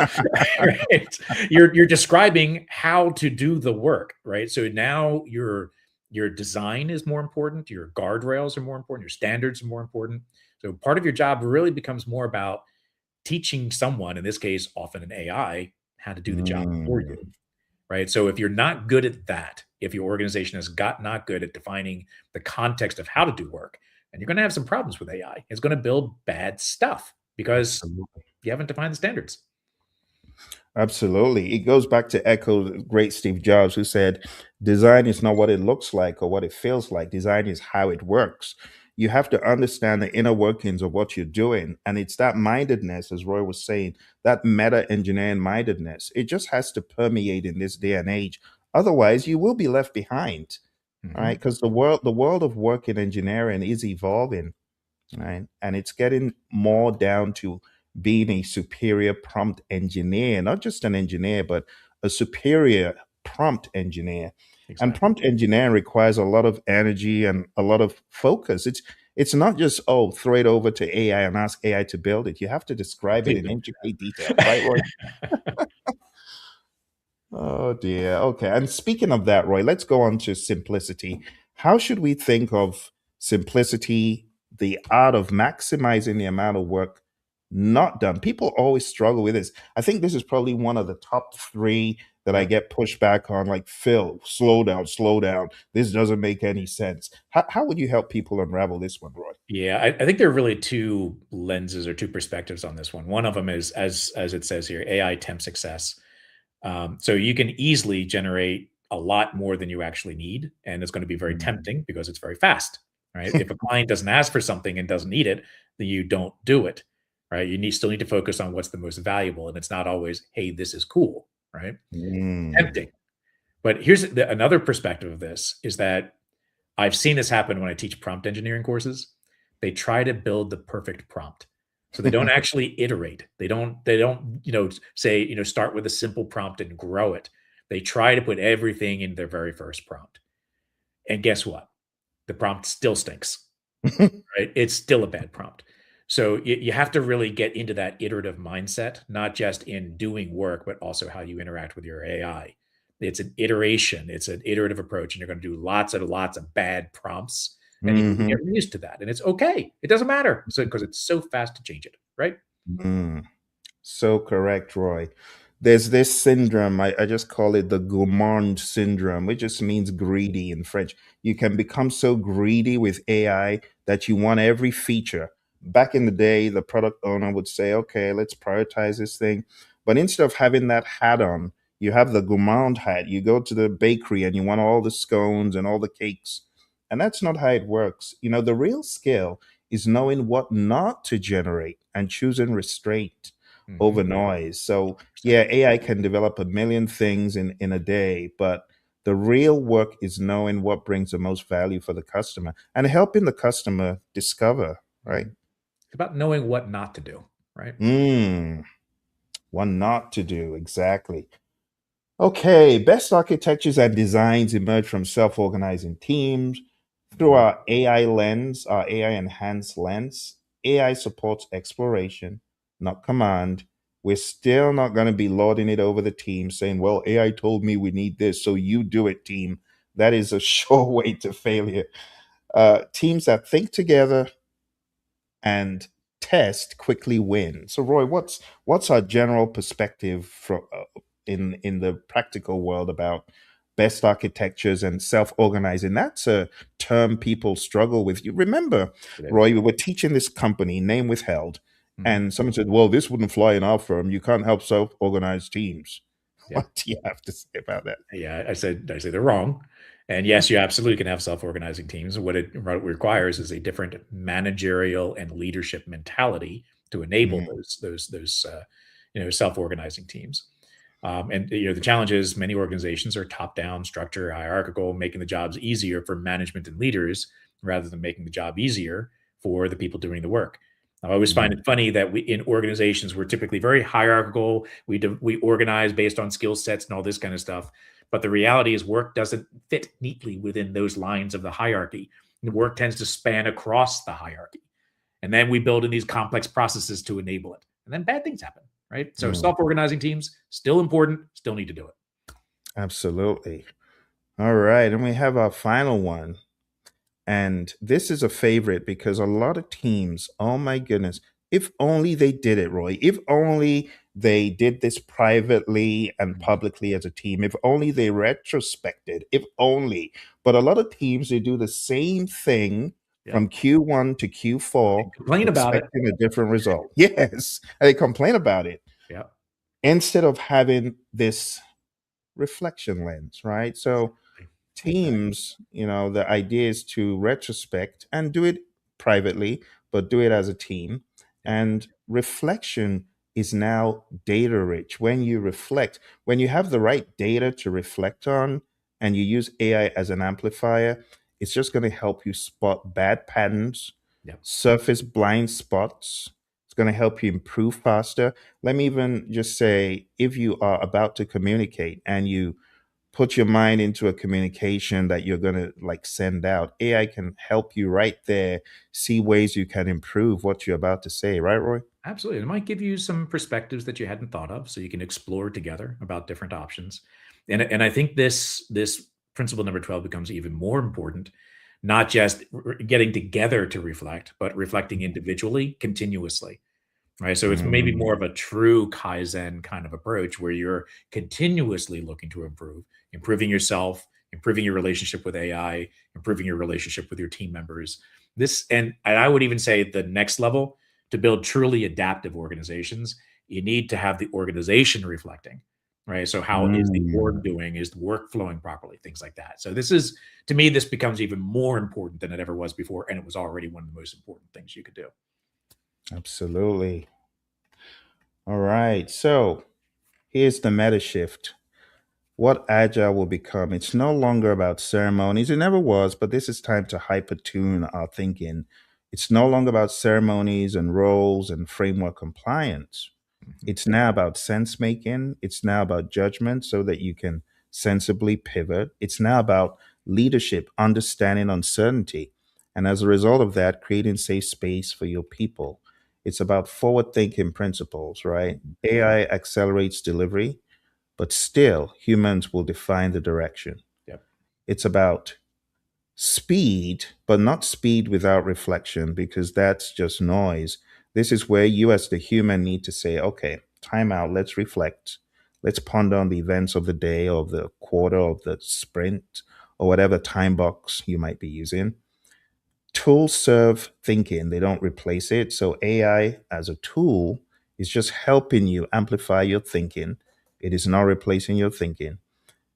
[SPEAKER 2] Right? You're describing how to do the work, right? So now your design is more important, your guardrails are more important, your standards are more important. So part of your job really becomes more about teaching someone, in this case, often an AI, how to do the job for you,
[SPEAKER 1] Mm.
[SPEAKER 2] right? So if you're not good at that, if your organization has got not good at defining the context of how to do work, and you're going to have some problems with AI. It's going to build bad stuff because
[SPEAKER 1] Absolutely.
[SPEAKER 2] you haven't defined the standards.
[SPEAKER 1] Absolutely. It goes back to echo the great Steve Jobs, who said, design is not what it looks like or what it feels like. Design is how it works. You have to understand the inner workings of what you're doing. And it's that mindedness, as Roy was saying, that meta engineering mindedness. It just has to permeate in this day and age. Otherwise, you will be left behind. All right.
[SPEAKER 2] Mhm.
[SPEAKER 1] Because the world of work in engineering is evolving, right? And it's getting more down to being a superior prompt engineer, not just an engineer, but a superior prompt engineer. And
[SPEAKER 2] Exactly.
[SPEAKER 1] prompt engineering requires a lot of energy and a lot of focus. It's not just, oh, throw it over to AI and ask AI to build it. You have to describe it
[SPEAKER 2] Please
[SPEAKER 1] in
[SPEAKER 2] don't
[SPEAKER 1] intricate
[SPEAKER 2] do
[SPEAKER 1] details, right, Roy?
[SPEAKER 2] that.
[SPEAKER 1] Oh dear. Okay. And speaking of that, Roy, let's go on to simplicity. How should we think of simplicity, the art of maximizing the amount of work not done? People always struggle with this. I think this is probably one of the top three that I
[SPEAKER 2] Yep.
[SPEAKER 1] get pushed back on, like, Phil, slow down, slow down. This doesn't make any sense. How would you help people unravel this one, Roy?
[SPEAKER 2] Yeah, I think there are really two lenses or two perspectives on this one. One of them is, as it says here, AI temp success. So you can easily generate a lot more than you actually need, and it's going to be very
[SPEAKER 1] Mm.
[SPEAKER 2] tempting because it's very fast, right? If a client doesn't ask for something and doesn't need it, then you don't do it, right? Still need to focus on what's the most valuable, and it's not always, hey, this is cool, right?
[SPEAKER 1] Mm.
[SPEAKER 2] Tempting. But here's another perspective of this is that I've seen this happen when I teach prompt engineering courses. They try to build the perfect prompt. So they don't actually iterate. They don't, say, start with a simple prompt and grow it. They try to put everything in their very first prompt. And guess what? The prompt still stinks, right? It's still a bad prompt. So you have to really get into that iterative mindset, not just in doing work, but also how you interact with your AI. It's an iteration, it's an iterative approach, and you're going to do lots of bad prompts, and you need to
[SPEAKER 1] Hmm.
[SPEAKER 2] get used to that. And it's okay. It doesn't matter. So because it's so fast to change it, right?
[SPEAKER 1] Mm. So correct, Roy. There's this syndrome, I just call it the gourmand syndrome, which just means greedy in French. You can become so greedy with AI that you want every feature. Back in the day, the product owner would say, okay, let's prioritize this thing. But instead of having that hat on, you have the gourmand hat. You go to the bakery and you want all the scones and all the cakes. And that's not how it works. The real skill is knowing what not to generate and choosing restraint over
[SPEAKER 2] Mhm.
[SPEAKER 1] noise. So
[SPEAKER 2] 100%.
[SPEAKER 1] yeah, AI can develop a million things in a day, but the real work is knowing what brings the most value for the customer and helping the customer discover, right?
[SPEAKER 2] Mhm. It's about knowing what not to do, right?
[SPEAKER 1] Mm, what not to do, exactly. Okay, best architectures and designs emerge from self-organizing teams through
[SPEAKER 2] Mhm.
[SPEAKER 1] our AI lens, our AI enhanced lens. AI supports exploration, not command. We're still not going to be lording it over the team saying, well, AI told me we need this, so you do it, team. That is a sure way to failure. Teams that think together and test quickly win. So, Roy, what's our general perspective from in the practical world about best architectures and self-organizing? That's a term people struggle with. You remember,
[SPEAKER 2] It
[SPEAKER 1] Roy,
[SPEAKER 2] is.
[SPEAKER 1] we were teaching this company, name withheld,
[SPEAKER 2] Mhm.
[SPEAKER 1] and someone said, "Well, this wouldn't fly in our firm. You can't help self-organized teams."
[SPEAKER 2] Yeah.
[SPEAKER 1] What do you have to say about that?
[SPEAKER 2] Yeah, I say they're wrong. And yes, you absolutely can have self-organizing teams. What it requires is a different managerial and leadership mentality to enable
[SPEAKER 1] Mm,
[SPEAKER 2] those self-organizing teams. And the challenge is many organizations are top-down structure, hierarchical, making the jobs easier for management and leaders rather than making the job easier for the people doing the work. I always find
[SPEAKER 1] mm,
[SPEAKER 2] it funny that we in organizations we're typically very hierarchical. We organize based on skill sets and all this kind of stuff. But the reality is work doesn't fit neatly within those lines of the hierarchy. And work tends to span across the hierarchy. And then we build in these complex processes to enable it. And then bad things happen, right? So
[SPEAKER 1] mm.
[SPEAKER 2] self-organizing teams, still important, still need to do it.
[SPEAKER 1] Absolutely. All right. And we have our final one. And this is a favorite because a lot of teams, oh my goodness, if only they did it, Roy. If only they did this privately and
[SPEAKER 2] Mhm.
[SPEAKER 1] publicly as a team. If only they retrospected. If only. But a lot of teams, they do the same thing
[SPEAKER 2] Yep.
[SPEAKER 1] from Q1 to Q4,
[SPEAKER 2] And complain about it.
[SPEAKER 1] expecting a different result. Yes. And they complain about it
[SPEAKER 2] Yep.
[SPEAKER 1] instead of having this reflection lens, right? So
[SPEAKER 2] Exactly.
[SPEAKER 1] teams, the idea is to retrospect and do it privately, but do it as a team.
[SPEAKER 2] Yep.
[SPEAKER 1] And reflection is now data rich. When you reflect, when you have the right data to reflect on and you use AI as an amplifier, it's just going to help you spot bad patterns,
[SPEAKER 2] Yep.
[SPEAKER 1] surface blind spots. It's going to help you improve faster. Let me even just say if you are about to communicate and you put your mind into a communication that you're going to like send out, AI can help you right there see ways you can improve what you're about to say, right, Roy?
[SPEAKER 2] Absolutely. It might give you some perspectives that you hadn't thought of, so you can explore together about different options. And I think this principle number 12 becomes even more important, not just getting together to reflect, but reflecting individually continuously. Right. So it's maybe more
[SPEAKER 1] Mm,
[SPEAKER 2] of a true Kaizen kind of approach where you're continuously looking to improve, improving yourself, improving your relationship with AI, improving your relationship with your team members. And I would even say the next level to build truly adaptive organizations, you need to have the organization reflecting. Right. So how is the org
[SPEAKER 1] mm,
[SPEAKER 2] doing? Is the work flowing properly? Things like that. So this is to me, this becomes even more important than it ever was before. And it was already one of the most important things you could do.
[SPEAKER 1] absolutely. All right. So here's the meta shift. What agile will become. It's no longer about ceremonies. It never was, but this is time to hyper tune our thinking. It's no longer about ceremonies and roles and framework compliance.
[SPEAKER 2] Mhm.
[SPEAKER 1] It's now about sense making. It's now about judgment so that you can sensibly pivot. It's now about leadership, understanding uncertainty. And as a result of that, creating safe space for your people. It's about forward thinking principles, right? AI accelerates delivery, but still humans will define the direction.
[SPEAKER 2] Yep.
[SPEAKER 1] It's about speed, but not speed without reflection, because that's just noise. This is where you, as the human, need to say, okay, time out, let's reflect. Let's ponder on the events of the day, or the quarter, of the sprint, or whatever time box you might be using. Tools serve thinking, they don't replace it. So, AI as a tool is just helping you amplify your thinking. It is not replacing your thinking.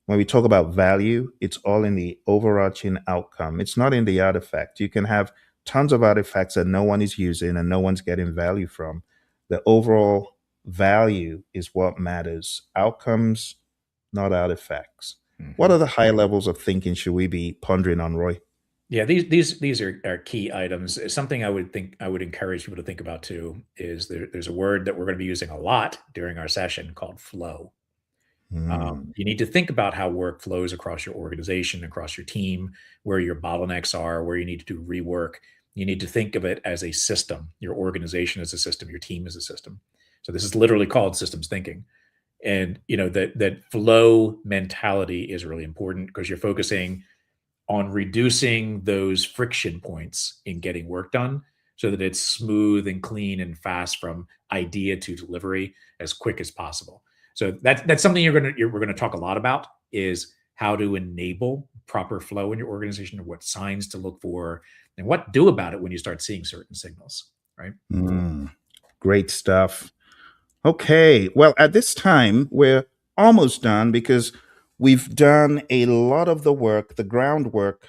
[SPEAKER 1] When we talk about value, it's all in the overarching outcome. It's not in the artifact. You can have tons of artifacts that no one is using and no one's getting value from. The overall value is what matters. Outcomes, not artifacts. What
[SPEAKER 2] Mhm.
[SPEAKER 1] are the high levels of thinking should we be pondering on, Roy?
[SPEAKER 2] Yeah, these are key items. Something I would encourage people to think about too is there's a word that we're going to be using a lot during our session called flow.
[SPEAKER 1] Hmm.
[SPEAKER 2] You need to think about how work flows across your organization, across your team, where your bottlenecks are, where you need to do rework. You need to think of it as a system. Your organization is a system. Your team is a system. So this is literally called systems thinking. And that flow mentality is really important because you're focusing on reducing those friction points in getting work done so that it's smooth and clean and fast from idea to delivery as quick as possible. So that's something we're gonna talk a lot about is how to enable proper flow in your organization, what signs to look for, and what to do about it when you start seeing certain signals, right?
[SPEAKER 1] Mm, great stuff. Okay, well, at this time, we're almost done because we've done a lot of the work, the groundwork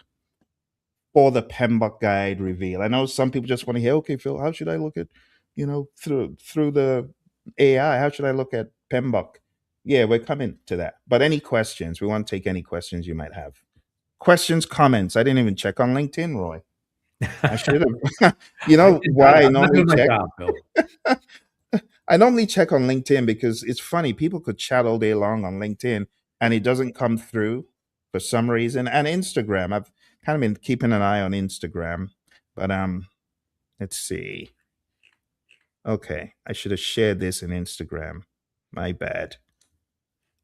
[SPEAKER 1] for the PMBOK guide reveal. I know some people just want to hear, okay, Phil, how should I look at, through the AI? How should I look at PMBOK? Yeah, we're coming to that. But any questions? We want to take any questions you might have. Questions, comments. I didn't even check on LinkedIn, Roy. I should have. You
[SPEAKER 2] I
[SPEAKER 1] know
[SPEAKER 2] did not.
[SPEAKER 1] why I
[SPEAKER 2] I'm not
[SPEAKER 1] normally
[SPEAKER 2] doing my
[SPEAKER 1] check?
[SPEAKER 2] job, Bill.
[SPEAKER 1] I normally check on LinkedIn because it's funny. People could chat all day long on LinkedIn and it doesn't come through for some reason. And Instagram, I've kind of been keeping an eye on Instagram, but let's see. Okay, I should have shared this in Instagram. My bad.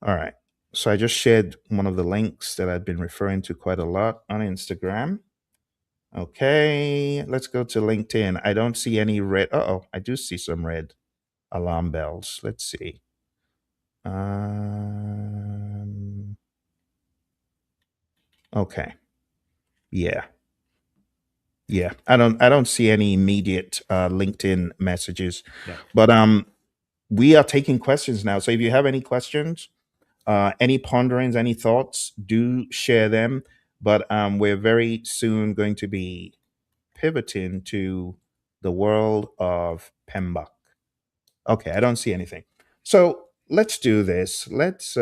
[SPEAKER 1] All right. So I just shared one of the links that I've been referring to quite a lot on Instagram. Okay, let's go to LinkedIn. I don't see any red. Oh, I do see some red alarm bells. Let's see. Um, okay. Yeah. Yeah. I don't see any immediate LinkedIn messages.
[SPEAKER 2] Yeah.
[SPEAKER 1] But we are taking questions now. So if you have any questions, any ponderings, any thoughts, do share them. But we're very soon going to be pivoting to the world of PMBOK. Okay, I don't see anything. So let's do this. Let's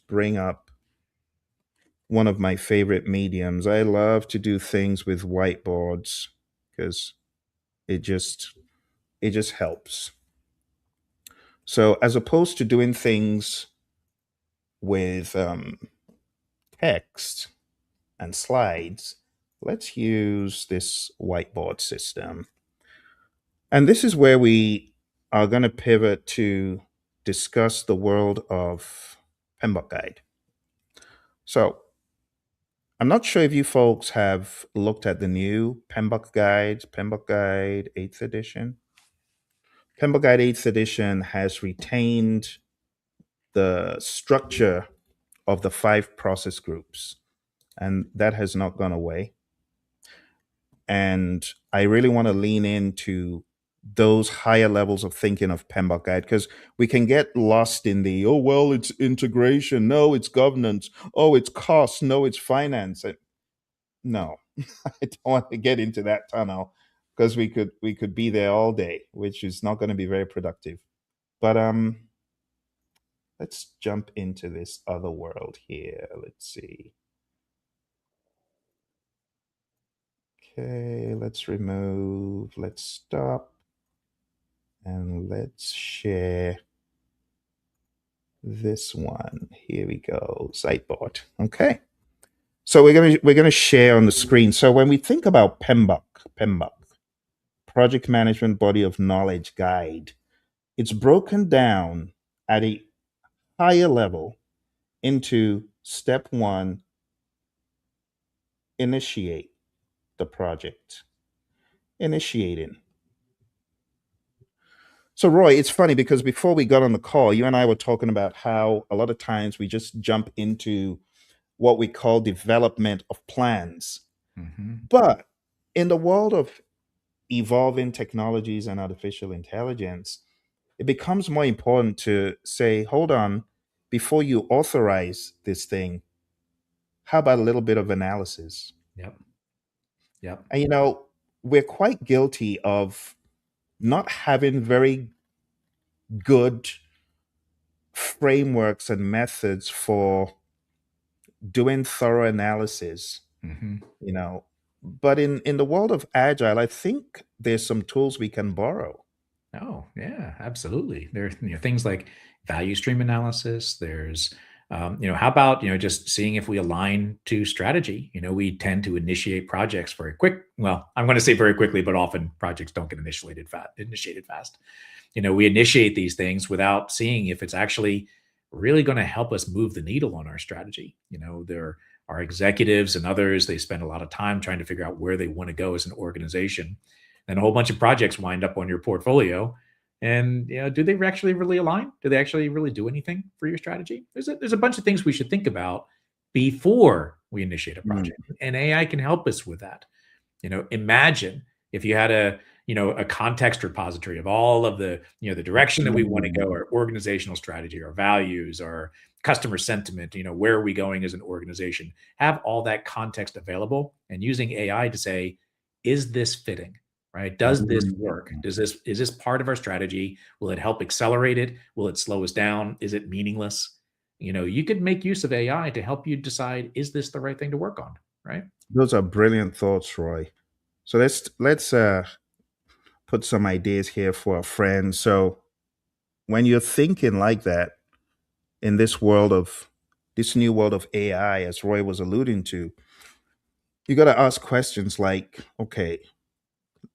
[SPEAKER 1] bring up one of my favorite mediums. I love to do things with whiteboards because it just it just helps. So as opposed to doing things with text and slides, let's use this whiteboard system. And this is where we are going to pivot to discuss the world of PMBOK Guide. So I'm not sure if you folks have looked at the new PMBOK Guide 8th edition. PMBOK Guide 8th edition has retained the structure of the 5 process groups, and that has not gone away. And I really want to lean into those higher levels of thinking of PMBOK Guide because we can get lost in the, oh, well, it's integration. No, it's governance. Oh, it's cost. No, it's finance. No, I don't want to get into that tunnel because we could be there all day, which is not going to be very productive. But let's jump into this other world here. Let's see. Okay, let's remove, let's stop, and let's share this one. Here we go, Sideboard. Okay. So we're gonna share on the screen. So when we think about PMBOK, Project Management Body of Knowledge Guide, it's broken down at a higher level into step one, initiate the project. Initiating. So, Roy, it's funny because before we got on the call, you and I were talking about how a lot of times we just jump into what we call development of plans.
[SPEAKER 2] Hmm.
[SPEAKER 1] But in the world of evolving technologies and artificial intelligence, it becomes more important to say, hold on, before you authorize this thing, how about a little bit of analysis?
[SPEAKER 2] Yep. Yep.
[SPEAKER 1] And we're quite guilty of not having very good frameworks and methods for doing thorough analysis,
[SPEAKER 2] Hmm.
[SPEAKER 1] you know. But in the world of agile, I think there's some tools we can borrow.
[SPEAKER 2] Oh, yeah, absolutely. There are, things like value stream analysis. There's, how about, just seeing if we align to strategy? We tend to initiate projects very quick. Well, I'm going to say very quickly, but often projects don't get initiated fast. We initiate these things without seeing if it's actually really going to help us move the needle on our strategy. There are executives and others, they spend a lot of time trying to figure out where they want to go as an organization. And a whole bunch of projects wind up on your portfolio. And do they actually really align? Do they actually really do anything for your strategy? There's a bunch of things we should think about before we initiate a
[SPEAKER 1] Mm.
[SPEAKER 2] project. And AI can help us with that. Imagine if you had a context repository of all of the direction that we want to go,
[SPEAKER 1] Mm.
[SPEAKER 2] our organizational strategy, our values, our customer sentiment, where are we going as an organization? Have all that context available and using AI to say, is this fitting? Right? Does this
[SPEAKER 1] Mm.
[SPEAKER 2] work? Is this part of our strategy? Will it help accelerate it? Will it slow us down? Is it meaningless? You could make use of AI to help you decide, is this the right thing to work on? Right?
[SPEAKER 1] Those are brilliant thoughts, Roy. So let's put some ideas here for our friends. So when you're thinking like that in this new world of AI, as Roy was alluding to, you got to ask questions like, okay,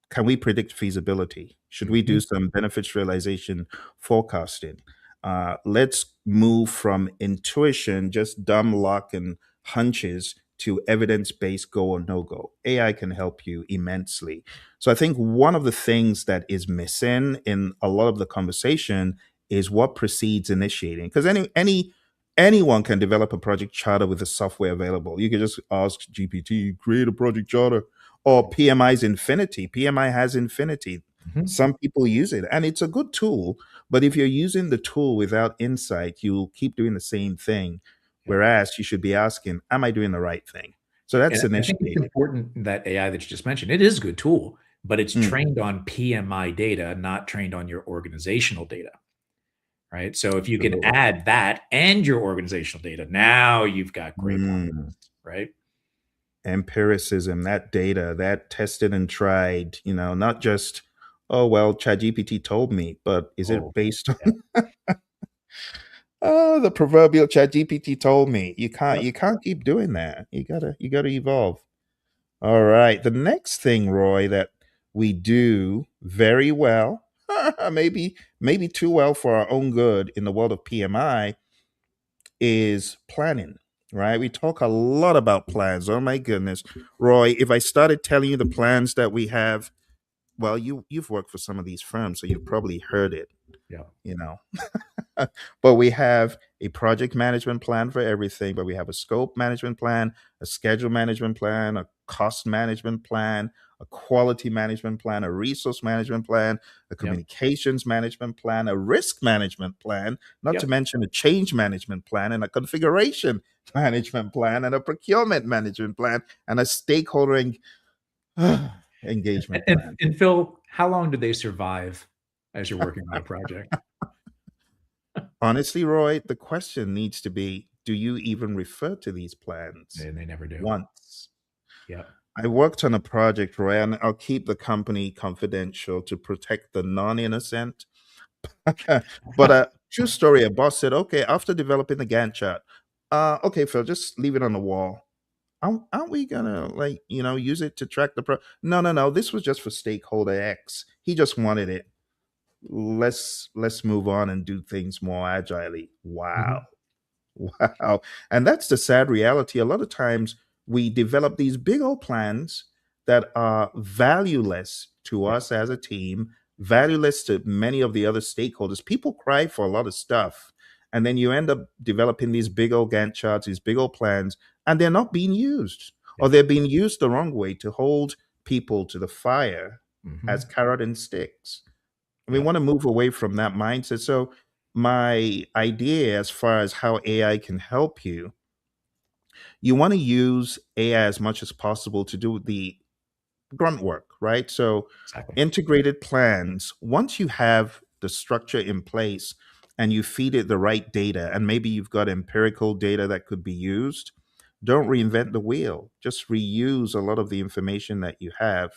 [SPEAKER 1] can we predict feasibility? Should we
[SPEAKER 2] Mhm.
[SPEAKER 1] do some benefits realization forecasting? Let's move from intuition, just dumb luck and hunches, to evidence based go or no go. AI can help you immensely. So I think one of the things that is missing in a lot of the conversation is what precedes initiating. Because anyone can develop a project charter with the software available. You can just ask GPT, create a project charter, or PMI's Infinity. PMI has Infinity.
[SPEAKER 2] Mhm.
[SPEAKER 1] Some people use it and it's a good tool, but if you're using the tool without insight, you'll keep doing the same thing.
[SPEAKER 2] Yeah.
[SPEAKER 1] Whereas you should be asking, am I doing the right thing? So that's
[SPEAKER 2] And I think it's
[SPEAKER 1] initiating.
[SPEAKER 2] important that AI that you just mentioned, it is a good tool, but it's
[SPEAKER 1] Mm,
[SPEAKER 2] trained on PMI data, not trained on your organizational data, right? So if you can
[SPEAKER 1] absolutely.
[SPEAKER 2] add that and your organizational data, now you've got great
[SPEAKER 1] Mm,
[SPEAKER 2] confidence, right?
[SPEAKER 1] empiricism, that data, that tested and tried, not just, oh, well, ChatGPT told me, but is it
[SPEAKER 2] Oh,
[SPEAKER 1] based
[SPEAKER 2] yeah.
[SPEAKER 1] on oh, the proverbial ChatGPT told me? You can't
[SPEAKER 2] Yep.
[SPEAKER 1] you can't keep doing that. You gotta evolve. All right. The next thing, Roy, that we do very well, maybe too well for our own good in the world of PMI, is planning. Right? We talk a lot about plans. Oh my goodness, Roy! If I started telling you the plans that we have, well, you've worked for some of these firms, so you've probably heard it.
[SPEAKER 2] Yeah.
[SPEAKER 1] You know, but we have a project management plan for everything, but we have a scope management plan, a schedule management plan, a cost management plan, a quality management plan, a resource management plan, a
[SPEAKER 2] Yep.
[SPEAKER 1] communications management plan, a risk management plan, not to
[SPEAKER 2] Yep.
[SPEAKER 1] mention a change management plan, and a configuration management plan, and a procurement management plan, and a stakeholder
[SPEAKER 2] And,
[SPEAKER 1] engagement
[SPEAKER 2] and,
[SPEAKER 1] plan.
[SPEAKER 2] and Phil, how long do they survive as you're working on a project?
[SPEAKER 1] Honestly, Roy, the question needs to be, do you even refer to these plans
[SPEAKER 2] And they never do.
[SPEAKER 1] once?
[SPEAKER 2] Yep.
[SPEAKER 1] I worked on a project, Roy, and I'll keep the company confidential to protect the non innocent. But true story, a boss said, okay, after developing the Gantt chart, okay, Phil, just leave it on the wall. Aren't we gonna use it to track the No, no, no. This was just for stakeholder X. He just wanted it. Let's move on and do things more agilely. Wow.
[SPEAKER 2] Mhm.
[SPEAKER 1] Wow. And that's the sad reality. A lot of times we develop these big old plans that are valueless to
[SPEAKER 2] Yeah.
[SPEAKER 1] us as a team, valueless to many of the other stakeholders. People cry for a lot of stuff. And then you end up developing these big old Gantt charts, these big old plans, and they're not being used, or
[SPEAKER 2] Yeah.
[SPEAKER 1] they're being used the wrong way to hold people to the fire as
[SPEAKER 2] Mhm.
[SPEAKER 1] carrot and sticks. And we
[SPEAKER 2] Yep.
[SPEAKER 1] want to move away from that mindset. So, my idea as far as how AI can help you, you want to use AI as much as possible to do the grunt work, right? So,
[SPEAKER 2] Exactly.
[SPEAKER 1] integrated plans, once you have the structure in place and you feed it the right data, and maybe you've got empirical data that could be used, don't reinvent the wheel. Just reuse a lot of the information that you have.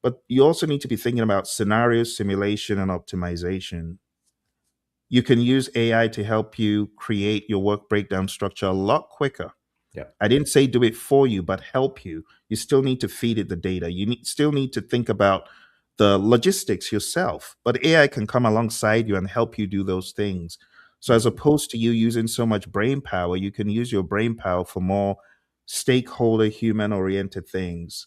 [SPEAKER 1] But you also need to be thinking about scenario simulation and optimization. You can use AI to help you create your work breakdown structure a lot quicker.
[SPEAKER 2] Yep.
[SPEAKER 1] I didn't say do it for you, but help you. You still need to feed it the data. Still need to think about the logistics yourself, but AI can come alongside you and help you do those things. So,
[SPEAKER 2] Yep.
[SPEAKER 1] as opposed to you using so much brain power, you can use your brain power for more stakeholder, human oriented things.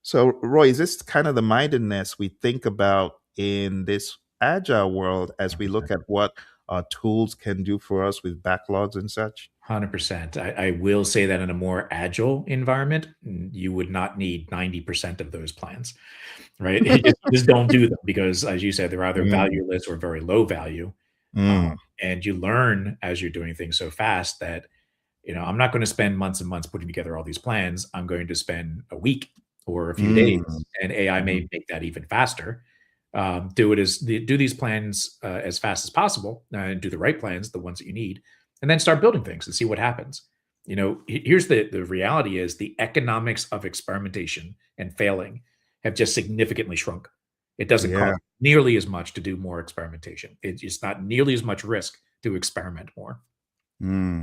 [SPEAKER 1] So, Roy, is this kind of the mindedness we think about in this agile world as we look
[SPEAKER 2] 100%.
[SPEAKER 1] at what our tools can do for us with backlogs and such?
[SPEAKER 2] 100%. I will say that in a more agile environment, you would not need 90% of those plans, right? You just don't do them because, as you said, they're either
[SPEAKER 1] Mm,
[SPEAKER 2] valueless or very low value.
[SPEAKER 1] mm,
[SPEAKER 2] And you learn as you're doing things so fast that, I'm not going to spend months and months putting together all these plans. I'm going to spend a week or a few days,
[SPEAKER 1] mm,
[SPEAKER 2] and AI may
[SPEAKER 1] mhm.
[SPEAKER 2] make that even faster. Do these plans as fast as possible, and do the right plans, the ones that you need, and then start building things and see what happens. Here's the reality: is the economics of experimentation and failing have just significantly shrunk. It doesn't
[SPEAKER 1] Yeah.
[SPEAKER 2] cost nearly as much to do more experimentation. It's not nearly as much risk to experiment more.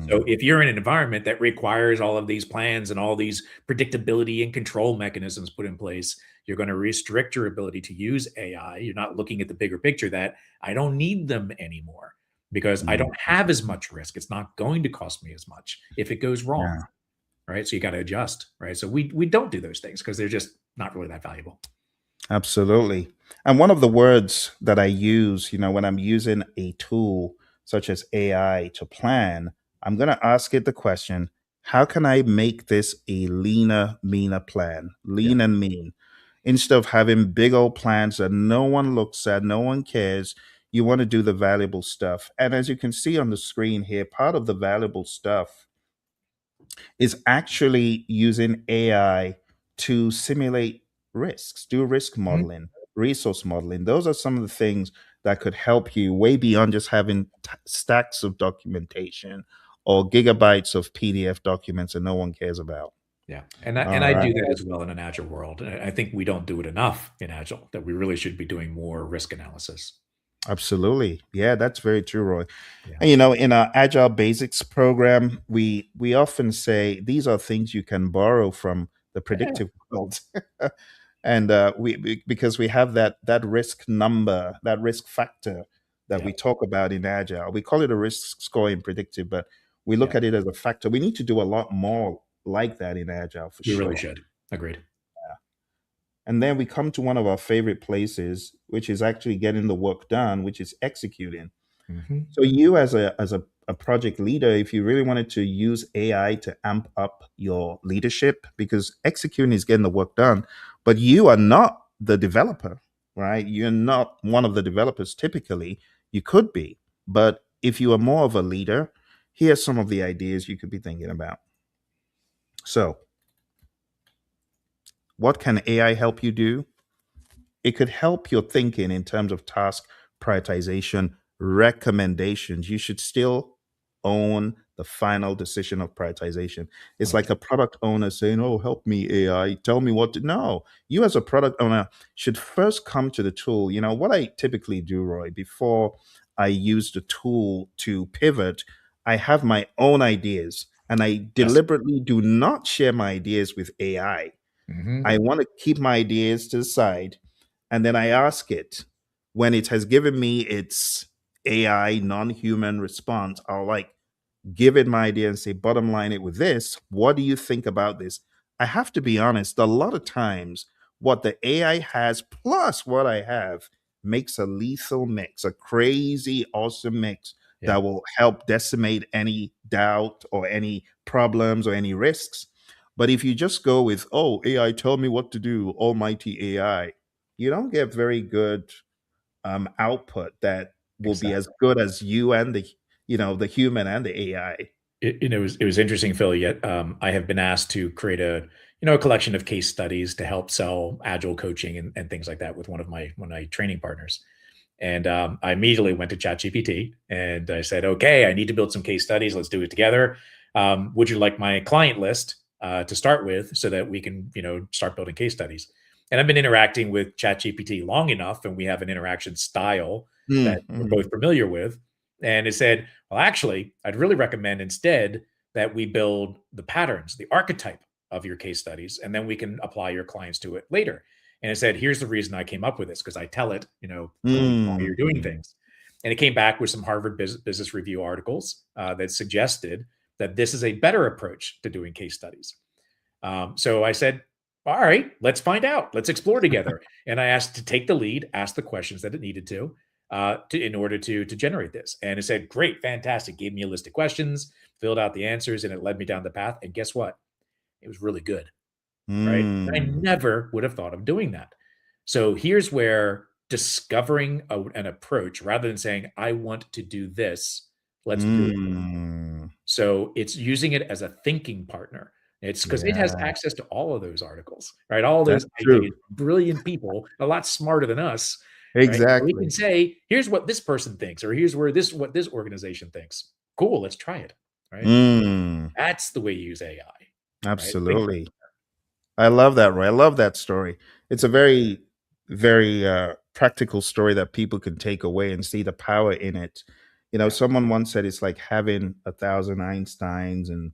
[SPEAKER 2] So
[SPEAKER 1] Mm,
[SPEAKER 2] if you're in an environment that requires all of these plans and all these predictability and control mechanisms put in place, you're going to restrict your ability to use AI. You're not looking at the bigger picture that I don't need them anymore because I
[SPEAKER 1] mm,
[SPEAKER 2] don't have as much risk. It's not going to cost me as much if it goes wrong,
[SPEAKER 1] yeah.
[SPEAKER 2] right? So you got to adjust, right? So we don't do those things because they're just not really that valuable.
[SPEAKER 1] Absolutely. And one of the words that I use, when I'm using a tool such as AI to plan, I'm going to ask it the question, how can I make this a leaner, meaner plan?
[SPEAKER 2] Yeah.
[SPEAKER 1] Lean and mean. Instead of having big old plans that no one looks at, no one cares, you want to do the valuable stuff. And as you can see on the screen here, part of the valuable stuff is actually using AI to simulate risks, do risk
[SPEAKER 2] Mhm.
[SPEAKER 1] modeling, resource modeling. Those are some of the things that could help you way beyond just having stacks of documentation or gigabytes of PDF documents that no one cares about.
[SPEAKER 2] Yeah. And I
[SPEAKER 1] All right.
[SPEAKER 2] do that as well in an agile world. And I think we don't do it enough in agile, that we really should be doing more risk analysis.
[SPEAKER 1] Absolutely. Yeah, that's very true, Roy.
[SPEAKER 2] Yeah.
[SPEAKER 1] And in our Agile Basics program, we often say these are things you can borrow from the
[SPEAKER 2] Yeah.
[SPEAKER 1] predictive world. And because we have that risk number, that risk factor that
[SPEAKER 2] Yeah.
[SPEAKER 1] we talk about in Agile. We call it a risk score in predictive, but we
[SPEAKER 2] Yeah.
[SPEAKER 1] look at it as a factor. We need to do a lot more like that in Agile for
[SPEAKER 2] We really
[SPEAKER 1] sure.
[SPEAKER 2] should. Agreed.
[SPEAKER 1] And then we come to one of our favorite places, which is actually getting the work done, which is executing.
[SPEAKER 2] Hmm.
[SPEAKER 1] So you as a project leader, if you really wanted to use AI to amp up your leadership, because executing is getting the work done, but you are not the developer, right? You're not one of the developers typically. You could be, but if you are more of a leader, here's some of the ideas you could be thinking about. So, what can AI help you do? It could help your thinking in terms of task prioritization, recommendations. You should still own the final decision of prioritization. It's like a
[SPEAKER 2] 100%.
[SPEAKER 1] product owner saying, "Oh, help me, AI, tell me what to." No, you as a product owner should first come to the tool. What I typically do, Roy, before I use the tool to pivot, I have my own ideas, and I
[SPEAKER 2] Yes.
[SPEAKER 1] deliberately do not share my ideas with AI.
[SPEAKER 2] Hmm.
[SPEAKER 1] I want to keep my ideas to the side, and then I ask it when it has given me its AI non-human response. I'll like give it my idea and say, bottom line it with this. What do you think about this? I have to be honest, a lot of times what the AI has plus what I have makes a lethal mix, a crazy awesome mix
[SPEAKER 2] Yeah.
[SPEAKER 1] that will help decimate any doubt or any problems or any risks. But if you just go with, oh, AI, tell me what to do, almighty AI, you don't get very good output that will be as
[SPEAKER 2] Exactly.
[SPEAKER 1] good as you and the human and the AI.
[SPEAKER 2] It was interesting, Phil. Yet I have been asked to create a collection of case studies to help sell agile coaching and things like that with one of my training partners. And I immediately went to ChatGPT and I said, "Okay, I need to build some case studies. Let's do it together. Would you like my client list to start with, so that we can start building case studies?" And I've been interacting with ChatGPT long enough, and we have an interaction style that we're
[SPEAKER 1] Mm-hmm.
[SPEAKER 2] both familiar with. And it said, "Well, actually, I'd really recommend instead that we build the patterns, the archetype of your case studies, and then we can apply your clients to it later." And it said, "Here's the reason I came up with this, because I tell it, tell me why you're doing
[SPEAKER 1] Mm-hmm.
[SPEAKER 2] things." And it came back with some Harvard Business Review articles that suggested that this is a better approach to doing case studies. So I said, "All right, let's find out. Let's explore together." And I asked to take the lead, ask the questions that it needed to. in order to generate this. And it said, great, fantastic. Gave me a list of questions, filled out the answers, and it led me down the path. And guess what? It was really good, right? I
[SPEAKER 1] Mm.
[SPEAKER 2] never would have thought of doing that. So here's where discovering an approach rather than saying, I want to do this, let's do it.
[SPEAKER 1] Mm.
[SPEAKER 2] So it's using it as a thinking partner. It's because it has
[SPEAKER 1] Yeah,
[SPEAKER 2] access to all of those articles, right? All those
[SPEAKER 1] that's
[SPEAKER 2] ideas,
[SPEAKER 1] true.
[SPEAKER 2] brilliant people, a lot smarter than us, right? So we can
[SPEAKER 1] Exactly.
[SPEAKER 2] say, here's what this person thinks, or here's where this what this organization thinks. Cool, let's try it. Right.
[SPEAKER 1] Mm.
[SPEAKER 2] That's the way you use AI, right? Think
[SPEAKER 1] Absolutely. I love that, Roy. I love that story. It's a very, very practical story that people can take away and see the power in it.
[SPEAKER 2] yeah.
[SPEAKER 1] Someone once said it's like having 1,000 Einsteins and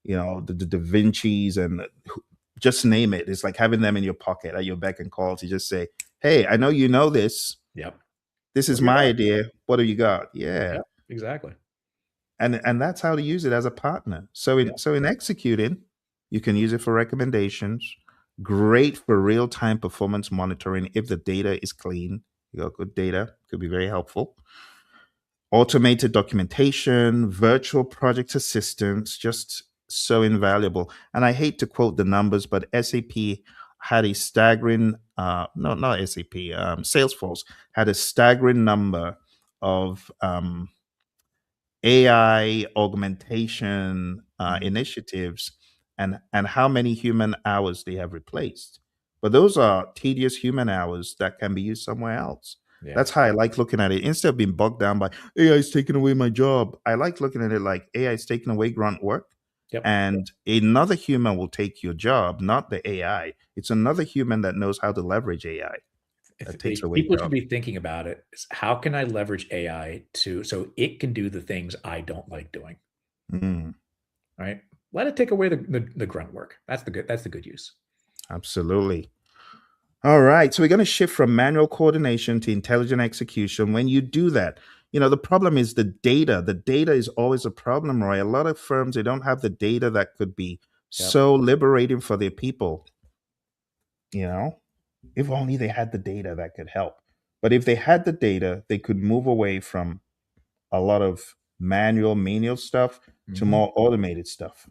[SPEAKER 1] the Da Vinci's and just name it. It's like having them in your pocket at your beck and call to just say, "Hey, I know you know this.
[SPEAKER 2] Yep.
[SPEAKER 1] This
[SPEAKER 2] What
[SPEAKER 1] is
[SPEAKER 2] do you
[SPEAKER 1] my
[SPEAKER 2] got?
[SPEAKER 1] idea. What do you got?" Yeah,
[SPEAKER 2] Yep. Exactly.
[SPEAKER 1] and that's how to use it as a partner. So
[SPEAKER 2] Yeah.
[SPEAKER 1] in executing, you can use it for recommendations. Great for real time performance monitoring if the data is clean. You got good data, could be very helpful. Automated documentation, virtual project assistance, just so invaluable. And I hate to quote the numbers, but SAP had a staggering, no, not SAP, Salesforce had a staggering number of AI augmentation
[SPEAKER 2] Mhm.
[SPEAKER 1] initiatives and how many human hours they have replaced. But those are tedious human hours that can be used somewhere else.
[SPEAKER 2] Yeah.
[SPEAKER 1] That's how I like looking at it. Instead of being bogged down by AI is taking away my job, I like looking at it like AI is taking away grunt work
[SPEAKER 2] Yep.
[SPEAKER 1] and another human will take your job, not the AI. It's another human that knows how to leverage AI that takes away
[SPEAKER 2] People should
[SPEAKER 1] jobs.
[SPEAKER 2] be thinking about it is how can I leverage AI to so it can do the things I don't like doing,
[SPEAKER 1] Mm,
[SPEAKER 2] right? Let it take away the grunt work. That's the good use.
[SPEAKER 1] absolutely. All right. So we're going to shift from manual coordination to intelligent execution. When you do that, the problem is the data. The data is always a problem, Roy. A lot of firms, they don't have the data that could be
[SPEAKER 2] Yep.
[SPEAKER 1] so liberating for their people. You know, if only they had the data that could help. But if they had the data, they could move away from a lot of manual, menial stuff to
[SPEAKER 2] Mhm.
[SPEAKER 1] more automated stuff.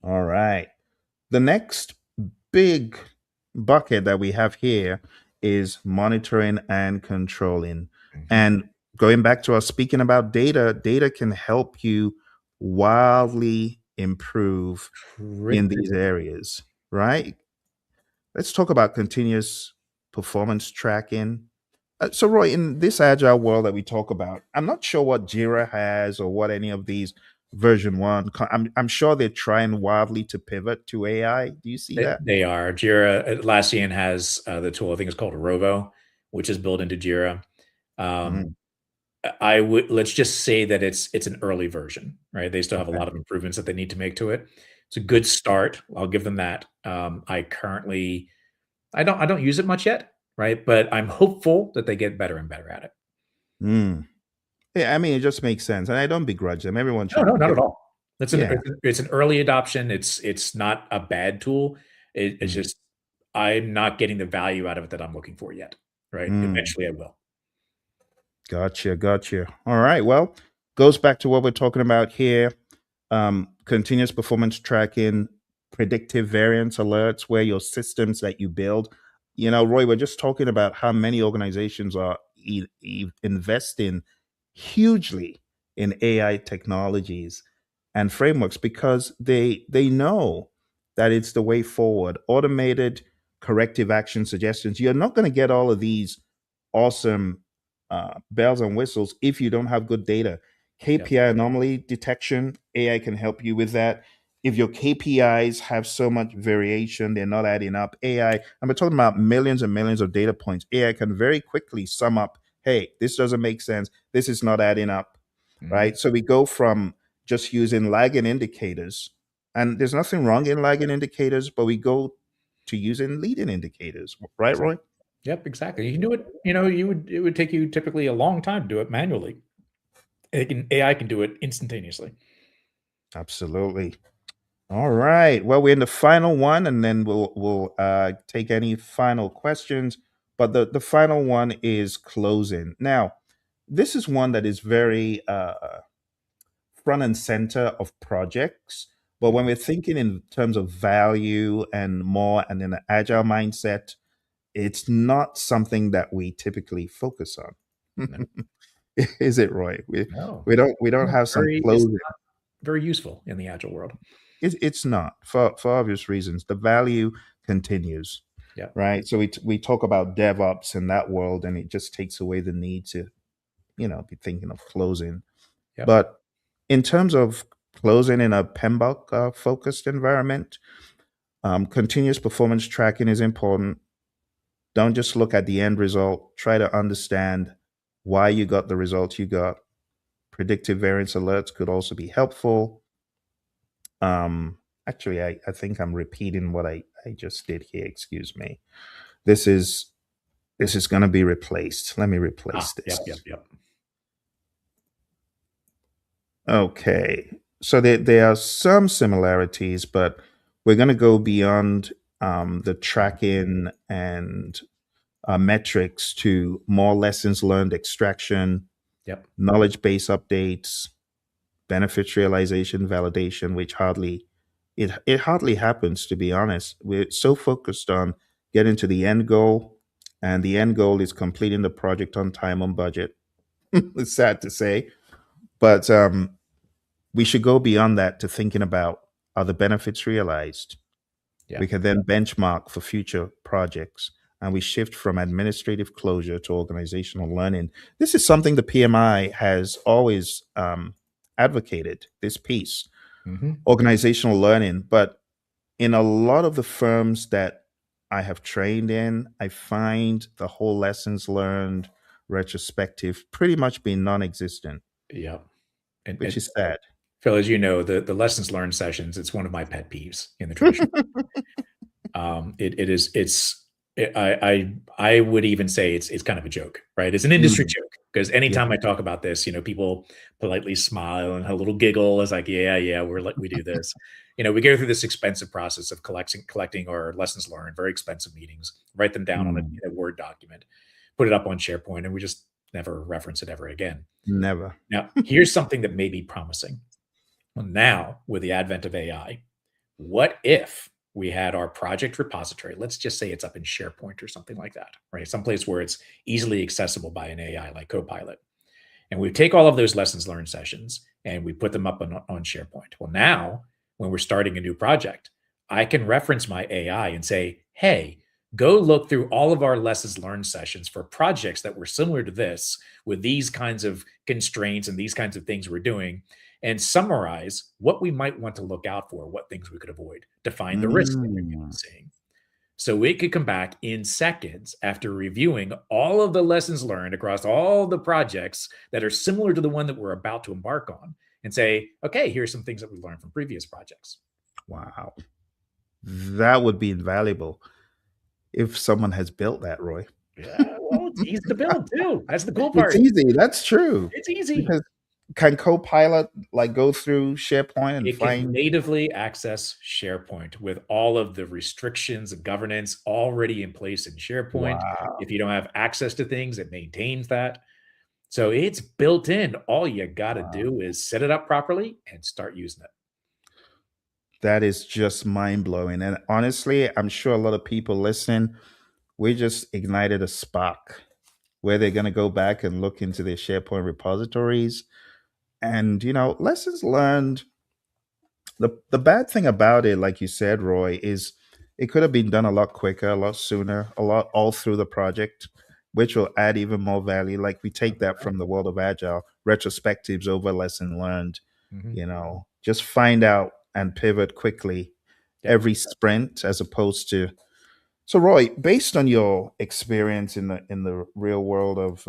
[SPEAKER 1] All right. The next big bucket that we have here is monitoring and controlling.
[SPEAKER 2] Mhm.
[SPEAKER 1] And going back to us speaking about data, data can help you wildly improve in these
[SPEAKER 2] Critical.
[SPEAKER 1] areas, right? Let's talk about continuous performance tracking. So, Roy, in this agile world that we talk about, I'm not sure what Jira has or what any of these version one. I'm sure they're trying wildly to pivot to AI. Do you see that?
[SPEAKER 2] They are. Jira, Atlassian has, the tool, I think it's called Rovo, which is built into Jira. Um,
[SPEAKER 1] Mm,
[SPEAKER 2] I would let's just say that it's an early version, right? They still have a
[SPEAKER 1] okay.
[SPEAKER 2] lot of improvements that they need to make to it. It's a good start. I'll give them that. I don't use it much yet, right? But I'm hopeful that they get better and better at it.
[SPEAKER 1] Mm. Yeah, I mean, it just makes sense, and I don't begrudge them. Everyone
[SPEAKER 2] No,
[SPEAKER 1] should
[SPEAKER 2] no, not
[SPEAKER 1] get,
[SPEAKER 2] at all.
[SPEAKER 1] yeah.
[SPEAKER 2] It's an early adoption. It's not a bad tool. It's
[SPEAKER 1] Mm.
[SPEAKER 2] just I'm not getting the value out of it that I'm looking for yet, right?
[SPEAKER 1] Mm.
[SPEAKER 2] Eventually, I will.
[SPEAKER 1] Gotcha, gotcha. All right. Well, goes back to what we're talking about here. Continuous performance tracking, predictive variance alerts, where your systems that you build. Roy, we're just talking about how many organizations are investing hugely in AI technologies and frameworks because they know that it's the way forward. Automated corrective action suggestions. You're not going to get all of these awesome bells and whistles if you don't have good data.
[SPEAKER 2] Yep.
[SPEAKER 1] KPI anomaly detection, AI can help you with that. If your KPIs have so much variation, they're not adding up. AI, I'm talking about millions and millions of data points. AI can very quickly sum up, hey, this doesn't make sense. This is not adding up,
[SPEAKER 2] Mhm.
[SPEAKER 1] right? So we go from just using lagging indicators, and there's nothing wrong in lagging indicators, but we go to using leading indicators, right, Roy?
[SPEAKER 2] Exactly. Yep, exactly. You can do it, it would take you typically a long time to do it manually. AI can do it instantaneously.
[SPEAKER 1] Absolutely. All right. Well, we're in the final one, and then we'll take any final questions. But the final one is closing. Now, this is one that is very front and center of projects. But when we're thinking in terms of value and more and in an agile mindset, it's not something that we typically focus on.
[SPEAKER 2] No,
[SPEAKER 1] Is it, Roy?
[SPEAKER 2] no,
[SPEAKER 1] We don't
[SPEAKER 2] no,
[SPEAKER 1] have some
[SPEAKER 2] it's
[SPEAKER 1] closing.
[SPEAKER 2] not very useful in the agile world.
[SPEAKER 1] It's not for obvious reasons. The value continues,
[SPEAKER 2] Yeah,
[SPEAKER 1] right? So we talk about DevOps in that world, and it just takes away the need to be thinking of closing.
[SPEAKER 2] yeah,
[SPEAKER 1] But in terms of closing in a PMBOK focused environment, continuous performance tracking is important. Don't just look at the end result. Try to understand why you got the results you got. Predictive variance alerts could also be helpful. Um, Actually, I think I'm repeating what I just did here. Excuse me. This is this is going to be replaced. Let me replace
[SPEAKER 2] yep, yep,
[SPEAKER 1] this.
[SPEAKER 2] yep.
[SPEAKER 1] Okay. So there are some similarities, but we're going to go beyond the tracking and metrics to more lessons learned extraction,
[SPEAKER 2] Yep.
[SPEAKER 1] knowledge base updates, benefits realization validation, which it hardly happens, to be honest. We're so focused on getting to the end goal, and the end goal is completing the project on time, on budget. It's sad to say, but we should go beyond that to thinking about, are the benefits realized?
[SPEAKER 2] Yeah.
[SPEAKER 1] We can then benchmark for future projects, and we shift from administrative closure to organizational learning. This is something the PMI has always advocated, this piece,
[SPEAKER 2] Hmm.
[SPEAKER 1] organizational learning. But in a lot of the firms that I have trained in, I find the whole lessons learned retrospective pretty much being non existent,
[SPEAKER 2] Yeah. And
[SPEAKER 1] which is sad.
[SPEAKER 2] Phil, as you know, the lessons learned sessions, it's one of my pet peeves in the traditional. It is I would even say it's kind of a joke, right? It's an industry
[SPEAKER 1] Mm,
[SPEAKER 2] joke because
[SPEAKER 1] yeah.
[SPEAKER 2] anytime I talk about this, people politely smile and a little giggle as like, yeah, yeah, we do this. We go through this expensive process of collecting our lessons learned, very expensive meetings, write them down on
[SPEAKER 1] Mm,
[SPEAKER 2] in a Word document, put it up on SharePoint, and we just never reference it ever again.
[SPEAKER 1] never.
[SPEAKER 2] Now, here's something that may be promising. Well, now, with the advent of AI, what if we had our project repository? Let's just say it's up in SharePoint or something like that, right? Someplace where it's easily accessible by an AI like Copilot. And we take all of those lessons learned sessions and we put them up on SharePoint. Well, now, when we're starting a new project, I can reference my AI and say, hey, go look through all of our lessons learned sessions for projects that were similar to this with these kinds of constraints and these kinds of things we're doing and summarize what we might want to look out for, what things we could avoid to find the risks that we may be
[SPEAKER 1] Mm.
[SPEAKER 2] seeing. So it could come back in seconds after reviewing all of the lessons learned across all the projects that are similar to the one that we're about to embark on and say, okay, here's some things that we learned from previous projects.
[SPEAKER 1] Wow. That would be invaluable if someone has built that, Roy.
[SPEAKER 2] Yeah, well, it's easy to build too. That's the cool
[SPEAKER 1] It's
[SPEAKER 2] part.
[SPEAKER 1] easy. That's true.
[SPEAKER 2] It's easy.
[SPEAKER 1] Because can Copilot like go through SharePoint and
[SPEAKER 2] It can
[SPEAKER 1] find?
[SPEAKER 2] natively access SharePoint with all of the restrictions and governance already in place in SharePoint.
[SPEAKER 1] Wow.
[SPEAKER 2] If you don't have access to things, it maintains that. So it's built in. All you got to
[SPEAKER 1] Wow.
[SPEAKER 2] do is set it up properly and start using it.
[SPEAKER 1] That is just mind blowing. And honestly, I'm sure a lot of people listening, we just ignited a spark where they're going to go back and look into their SharePoint repositories. And, lessons learned. The bad thing about it, like you said, Roy, is it could have been done a lot quicker, a lot sooner, a lot all through the project, which will add even more value. Like we take that from the world of agile, retrospectives over lesson learned,
[SPEAKER 2] Mhm.
[SPEAKER 1] just find out and pivot quickly
[SPEAKER 2] Yep.
[SPEAKER 1] every sprint as opposed to. So Roy, based on your experience in the real world of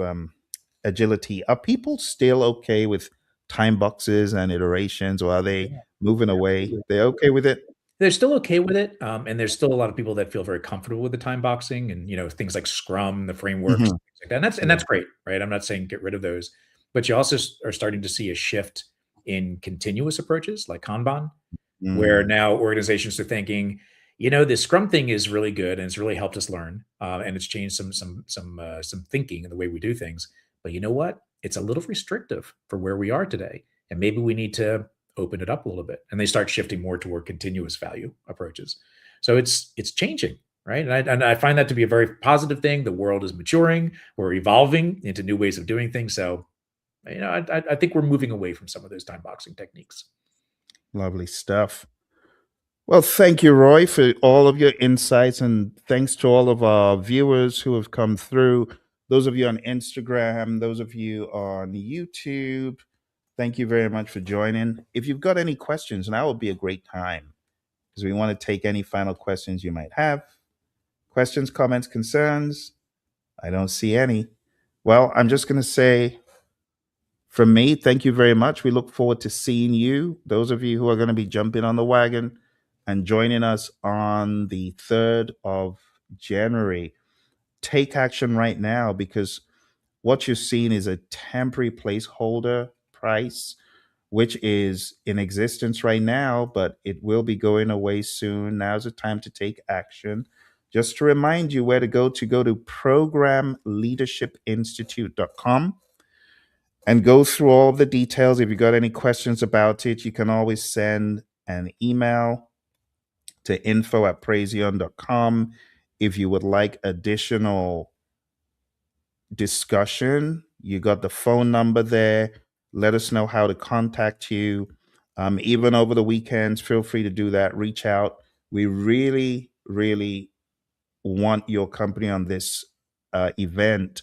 [SPEAKER 1] agility, are people still okay with time boxes and iterations, or are they
[SPEAKER 2] Yeah,
[SPEAKER 1] moving away?
[SPEAKER 2] absolutely.
[SPEAKER 1] They're okay with it?
[SPEAKER 2] They're still okay with it, and there's still a lot of people that feel very comfortable with the time boxing and, things like Scrum, the frameworks,
[SPEAKER 1] Mhm.
[SPEAKER 2] things like that, and that's and
[SPEAKER 1] Yeah.
[SPEAKER 2] that's great, right? I'm not saying get rid of those, but you also are starting to see a shift in continuous approaches like Kanban, where
[SPEAKER 1] Mm.
[SPEAKER 2] now organizations are thinking, The Scrum thing is really good, and it's really helped us learn, and it's changed some thinking and the way we do things. But you know what? It's a little restrictive for where we are today, and maybe we need to open it up a little bit. And they start shifting more toward continuous value approaches. So it's changing, right? And I find that to be a very positive thing. The world is maturing. We're evolving into new ways of doing things. So I think we're moving away from some of those time boxing techniques.
[SPEAKER 1] Lovely stuff. Well, thank you, Roy, for all of your insights, and thanks to all of our viewers who have come through. Those of you on Instagram, those of you on YouTube, thank you very much for joining. If you've got any questions, now would be a great time because we want to take any final questions you might have. Questions, comments, concerns? I don't see any. Well, I'm just going to say from me, thank you very much. We look forward to seeing you, those of you who are going to be jumping on the wagon and joining us on the 3rd of January. Take action right now because what you're seeing is a temporary placeholder price, which is in existence right now, but it will be going away soon. Now's the time to take action. Just to remind you where to go to programleadershipinstitute.com and go through all the details. If you got any questions about it, you can always send an email to info@praizion.com. If you would like additional discussion, you got the phone number there. Let us know how to contact you. Even over the weekends, feel free to do that. Reach out. We really, really want your company on this event,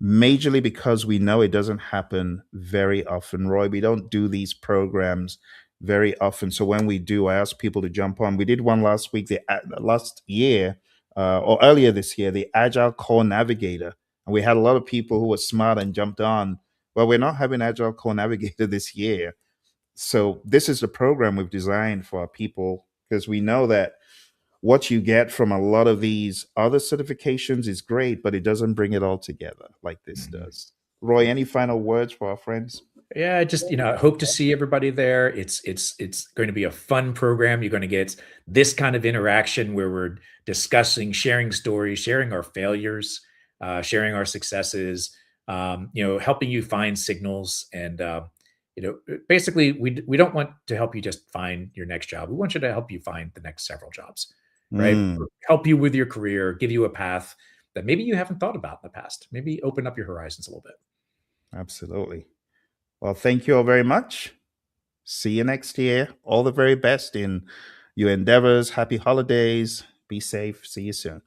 [SPEAKER 1] majorly because we know it doesn't happen very often. Roy, we don't do these programs very often. So when we do, I ask people to jump on. We did one last week, last year, or earlier this year, the Agile Core Navigator. And we had a lot of people who were smart and jumped on. Well, we're not having Agile Core Navigator this year. So this is the program we've designed for our people because we know that what you get from a lot of these other certifications is great, but it doesn't bring it all together like this
[SPEAKER 2] Mhm.
[SPEAKER 1] does. Roy, any final words for our friends?
[SPEAKER 2] Yeah, I just I hope to see everybody there. It's going to be a fun program. You're going to get this kind of interaction where we're discussing, sharing stories, sharing our failures, sharing our successes. Helping you find signals, and basically, we don't want to help you just find your next job. We want you to help you find the next several jobs, right?
[SPEAKER 1] Mm,
[SPEAKER 2] Help you with your career, give you a path that maybe you haven't thought about in the past. Maybe open up your horizons a little bit.
[SPEAKER 1] absolutely. Well, thank you all very much. See you next year. All the very best in your endeavors. Happy holidays. Be safe. See you soon.